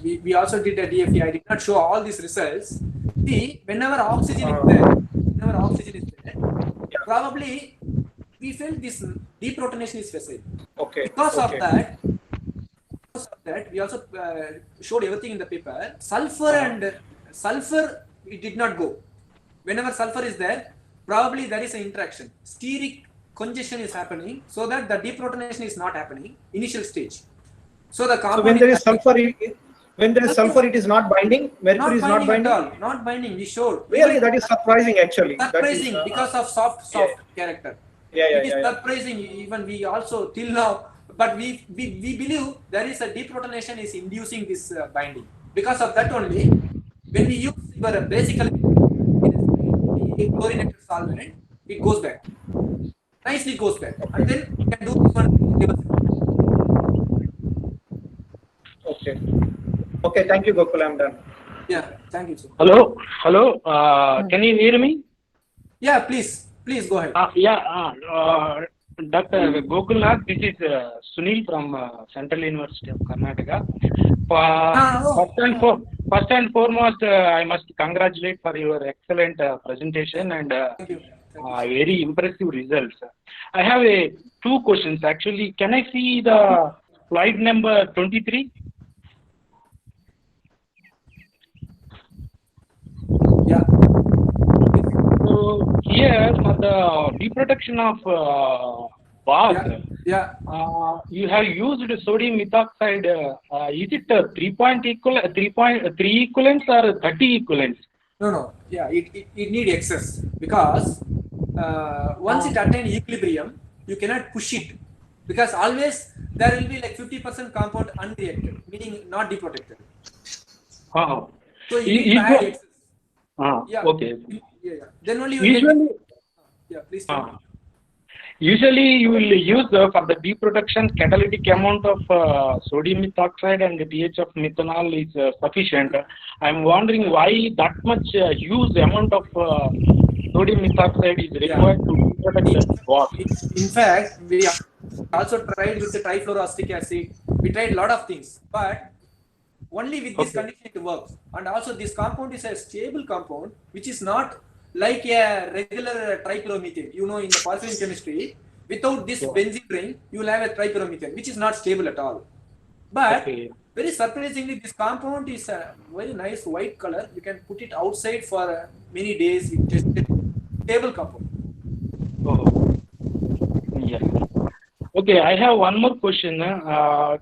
we also did a DFE. I did not show all these results. See, whenever oxygen is there, probably we felt this deprotonation is facile. Okay. Because okay. of that, we also showed everything in the paper. Sulfur, it did not go. Whenever sulfur is there, probably there is an interaction. Steric congestion is happening, so that the deprotonation is not happening initial stage. So the compound. So when there is sulfur, it is not binding. Mercury is not binding at all. Not binding. We showed. Really, that is surprising. Actually, Surprising that is, because of soft character. It is surprising. Even we also till now, but we believe there is a deprotonation is inducing this binding. Because of that only, when we use basically chlorinated solvent, it goes back. Nicely goes back, and then we can do this one. Okay. Thank you, Gokul. I'm done. Yeah. Thank you, sir. Hello. Can you hear me? Yeah. Please go ahead. Dr. Gokulnath, this is Sunil from Central University of Karnataka. First and foremost, I must congratulate for your excellent presentation and Thank you. very impressive results. I have two questions actually. Can I see the slide number 23? Yeah. So here for the deproduction of bath, you have used sodium methoxide. Is it 3 equivalents or 30 equivalents? No. Yeah, it need excess because once it attains equilibrium, you cannot push it because always there will be like 50% compound unreacted, meaning not deprotected. Oh. So you need to add excess. Okay. Yeah. Then only you Usually, please tell me. Usually you will use for the deproduction catalytic amount of sodium methoxide and the pH of methanol is sufficient. I'm wondering why that much huge amount of sodium methoxide is required to deproduct the bath. In fact, we also tried with the trifluoroacetic acid. We tried a lot of things, but only with this condition it works. And also this compound is a stable compound, which is not like a regular trichloromethane. You know, in the polyethylene chemistry, without this benzene ring, you will have a trichloromethane, which is not stable at all. But very surprisingly, this compound is a very nice white color. You can put it outside for many days. It just stable compound. Yeah. Okay, I have one more question.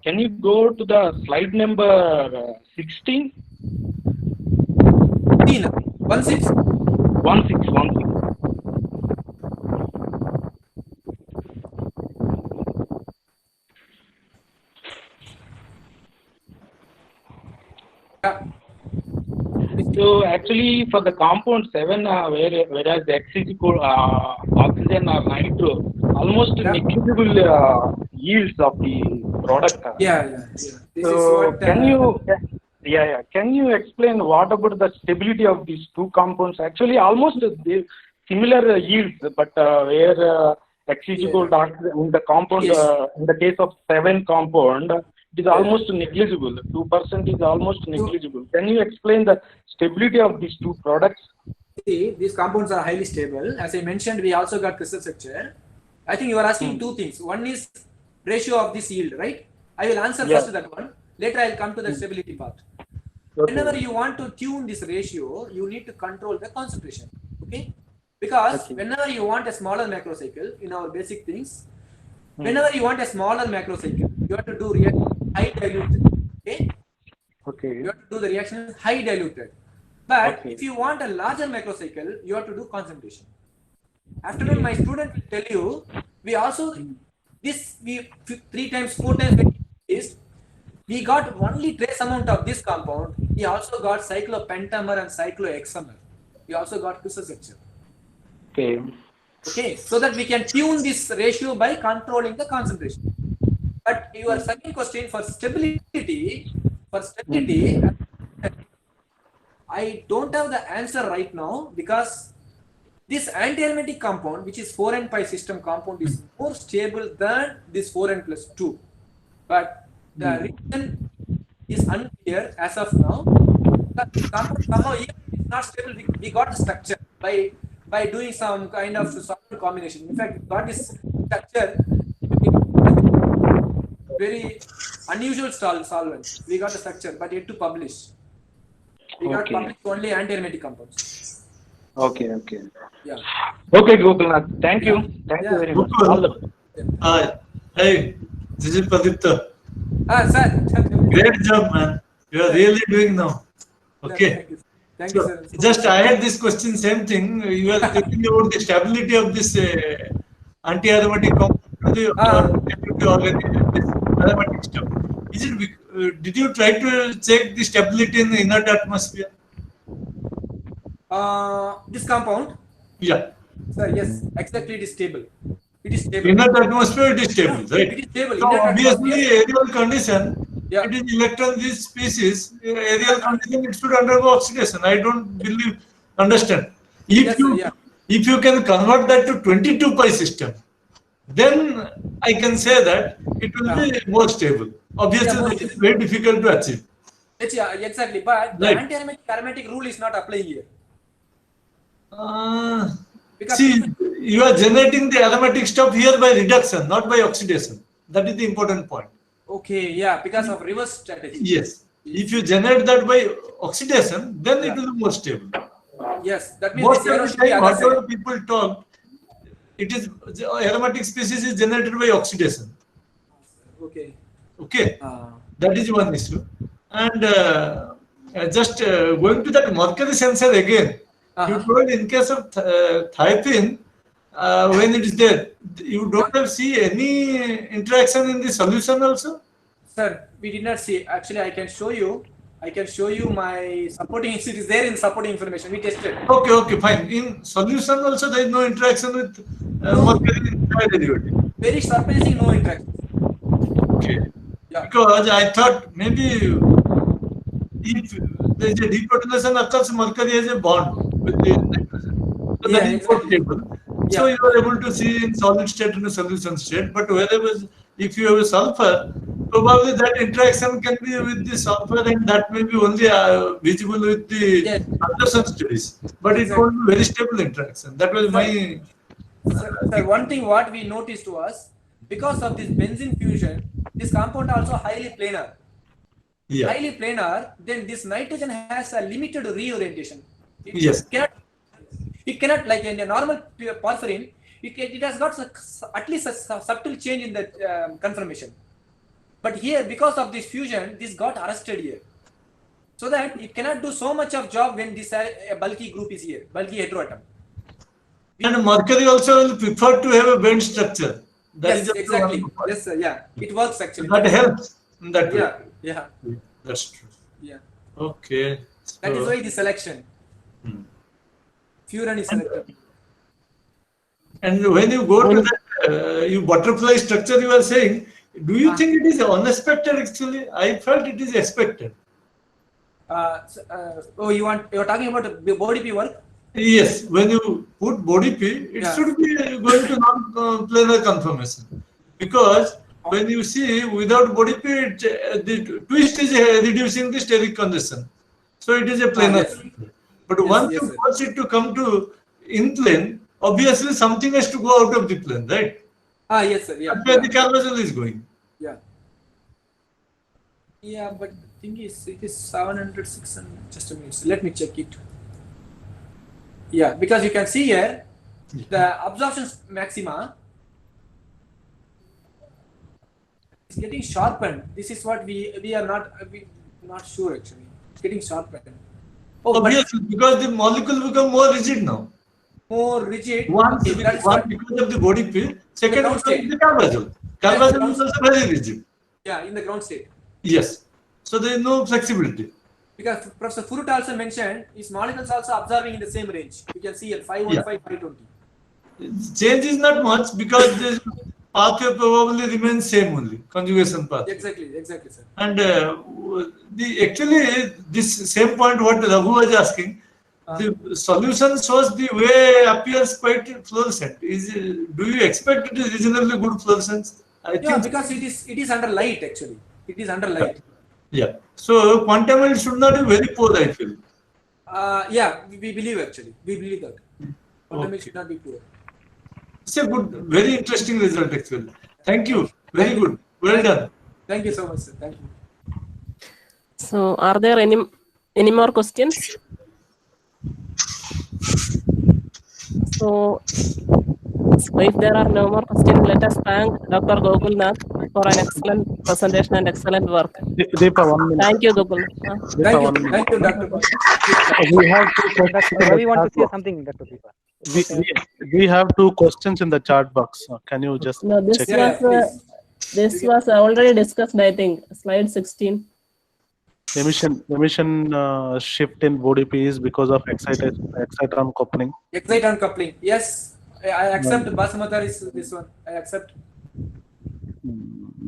Can you go to the slide number 16? 16. 16. So actually for the compound 7, whereas the X is equal oxygen or nitro, almost negligible yields of the product. This so is what, can you explain what about the stability of these two compounds? Actually almost similar yields, but where X is equal to oxygen in the compound, in the case of 7 compound, it is almost negligible. 2% is almost negligible. Can you explain the stability of these two products? See, these compounds are highly stable. As I mentioned, we also got crystal structure. I think you are asking two things. One is ratio of this yield, right? I will answer first to that one. Later, I will come to the stability part. Whenever you want to tune this ratio, you need to control the concentration. Okay? Because whenever you want a smaller macrocycle in our basic things, whenever you want a smaller macrocycle, you have to do reaction high diluted. Okay? You have to do the reaction high diluted. But if you want a larger macrocycle, you have to do concentration. After all, my student will tell you, we also, 3 times, 4 times, we got only trace amount of this compound. We also got cyclopentamer and cyclohexamer. We also got crystal structure. Okay, so that we can tune this ratio by controlling the concentration. But your second question for stability, I don't have the answer right now because this anti-aromatic compound, which is 4n pi system compound, is more stable than this 4n plus 2. but the reason is unclear as of now. The compound somehow even if it's not stable, we got the structure by doing some kind of solvent combination. In fact, we got this structure, very unusual solvent. We got the structure, but yet to publish. We got Okay. published only anti-hermetic compounds. Okay, okay. Yeah. Okay, Gopalnath. Thank you. Thank you very much. Gopal. All the best. Hi, hey, this is Pradipta. Sir. Great job, man. You are really doing now. Okay. Thank So, you, sir. just I had this question, same thing. You are thinking about the stability of this anti-aromatic compound to the organism, this aromatic stuff. Is it? Did you try to check the stability in the inert atmosphere? This compound, Yeah. sir, yes, exactly, it is stable. It is stable. Inert atmosphere, it is stable, right? It is stable. So Inert obviously, atmosphere. aerial condition, Yeah. it is electron this species. Aerial condition, it should undergo oxidation. I don't understand. If Yes, you sir, yeah. if you can convert that to 22 pi system, then I can say that it will be more stable. Obviously, more it is very difficult to achieve. Yeah, exactly. But the Right. anti-aromatic rule is not applying here. Because See, you are generating the aromatic stuff here by reduction, not by oxidation. That is the important point. okay, yeah, because of reverse strategy. Yes. If you generate that by oxidation, then it Yeah. will be more stable. Yes, that means Most this of arrow the should be time, other whatever side. people talk, it is the aromatic species is generated by oxidation. Okay. Okay, that is one issue. And just going to that mercury sensor again, you told in case of thiopine, when it is there, you don't have see any interaction in the solution also? Sir, we did not see. Actually, I can show you. My supporting. It is there in supporting information. We tested. Okay, fine. In solution also, there is no interaction with mercury in derivative. Very surprising, no interaction. Okay. Yeah. Because I thought maybe if there is a deprotonation occurs, mercury has a bond with the nitrogen. So that Yeah, is more exactly. stable. So Yeah. you are able to see in solid state and a solution state. But wherever, if you have a sulfur, probably that interaction can be with the sulfur and that may be only visible with the Yes. Anderson studies. But it Exactly. won't be very stable interaction. That was my. Sir, one thing what we noticed was because of this benzene fusion, this compound also highly planar. Yeah. Highly planar, then this nitrogen has a limited reorientation. Yes. It cannot like in a normal porphyrin, it has got at least a subtle change in the conformation. But here, because of this fusion, this got arrested here. So that it cannot do so much of job when this bulky group is here, bulky heteroatom. And mercury also will prefer to have a bent structure. That Yes, is just exactly. one point. Yes, sir, yeah. It works actually. That helps in that way. Yeah. That's true. Yeah. Okay. That is So- why the selection. Furan is selected. And when you go to that you butterfly structure you are saying, do you think it is unexpected actually? I felt it is expected. You're talking about the body P work? Yes, when you put body P, it Yeah. should be going to non-planar conformation. Because when you see without body P, the twist is reducing the steric condition. So it is a planar. yes. But Yes, once yes, you sir. force it to come to in plane, obviously something has to go out of the plane, right? Yes, sir. Yeah. That's where the Carvajal is going. Yeah. Yeah, but the thing is, it is 700, 600. Just a minute. Let me check it. Yeah, because you can see here the absorption maxima is getting sharpened. This is what we are not sure actually. It's getting sharpened. Oh, but Obviously, because the molecule become more rigid now. more rigid. One, Okay, that is one what, because of the body P, second ground because of state. the Carvajal. Carvajal is also very rigid. yeah, in the ground state. Yes. So there is no flexibility. Because Professor Furut also mentioned his molecules also absorbing in the same range. You can see here 515, 520. Change is not much because the pathway probably remains same only, conjugation path. Exactly, sir. And actually this same point what Raghu was asking, the solution shows the way appears quite fluorescent. Do you expect it is reasonably good fluorescence? I Yeah, think, because it is under light actually. It is under light. yeah. So quantum field should not be very poor, I feel. Yeah, we believe actually. We believe that. Quantum field should not be poor. It's a good, very interesting result, actually. Thank you. Very good. Well done. Thank you so much, sir. Thank you. So, are there any more questions? So, if there are no more questions, let us thank Dr. Gokul Nath for an excellent presentation and excellent work. Deepa, 1 minute. Thank you, Gokul. Thank you. Thank you, Dr. We have two questions. Ravi want to say something, Dr. Deepa. We have two questions in the chat box. Can you just No, this check? this was already discussed, I think. Slide 16. Emission shift in BODP is because of exciton coupling. Exciton coupling. Yes, I accept. Basmatar is this one. I accept.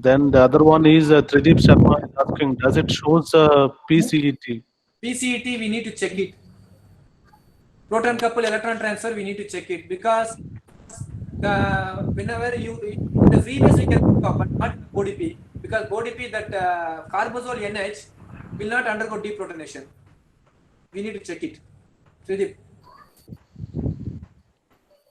Then the other one is Trideep Sharma is asking, does it shows PCET? PCET, we need to check it. Proton couple electron transfer, we need to check it because whenever you the free base we can pick up, but not BODP, because BODP that carbazole NH will not undergo deprotonation. We need to check it. Trideep.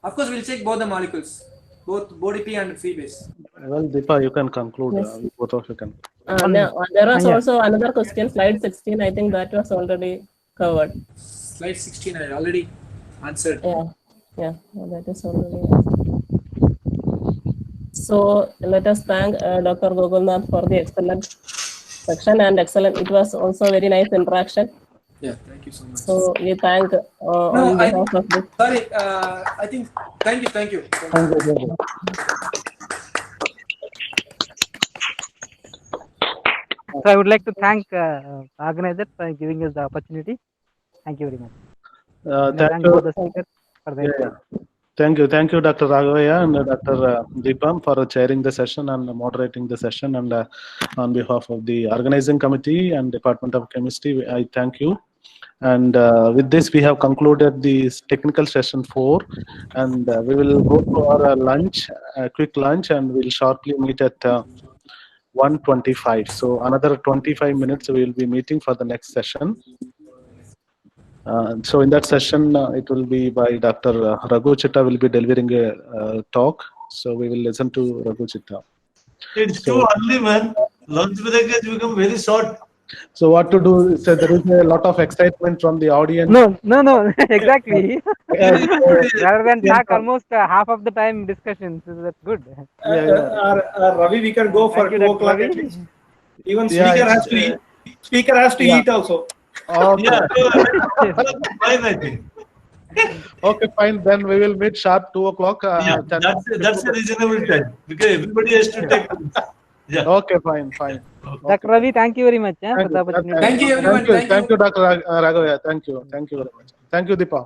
Of course, we'll check both the molecules, both BODP and free base. Well, Deepa, you can conclude. Yes. Both of you can. There was also another question, slide 16. I think that was already covered. Slide 16, I already answered. Yeah, that is already. So let us thank Dr. Gokul Nath for the excellent section and excellent. It was also very nice interaction. Yeah, thank you so much. So we thank on behalf of this. Sorry, I think, thank you. So I would like to thank organizer for giving us the opportunity. Thank you very much. Thank you. both the speakers for their Thank you, Dr. Raghavaya and Dr. Deepam for chairing the session and moderating the session. And on behalf of the organizing committee and Department of Chemistry, I thank you. And with this, we have concluded the technical session 4, and we will go to our lunch, quick lunch, and we'll shortly meet at 1:25. So another 25 minutes, we will be meeting for the next session. So in that session, it will be by Dr. Raghu Chitta will be delivering a talk. So we will listen to Raghu Chitta. It's too early, man. Lunch break has become very short. So what to do? So there is a lot of excitement from the audience. No, exactly. Rather than talk almost half of the time discussions, that's good. Ravi, we can go for 2 o'clock at least. Even speaker has to eat also. Yeah, fine, I think. Okay, fine. Then we will meet sharp 2 o'clock. Yeah, that's a reasonable time because everybody has to take. Yeah. Okay, fine. Dr. Ravi, thank you very much for the opportunity. Thank you, everyone. Thank you, Dr. Raghavaya. Thank you very much. Thank you, Deepa.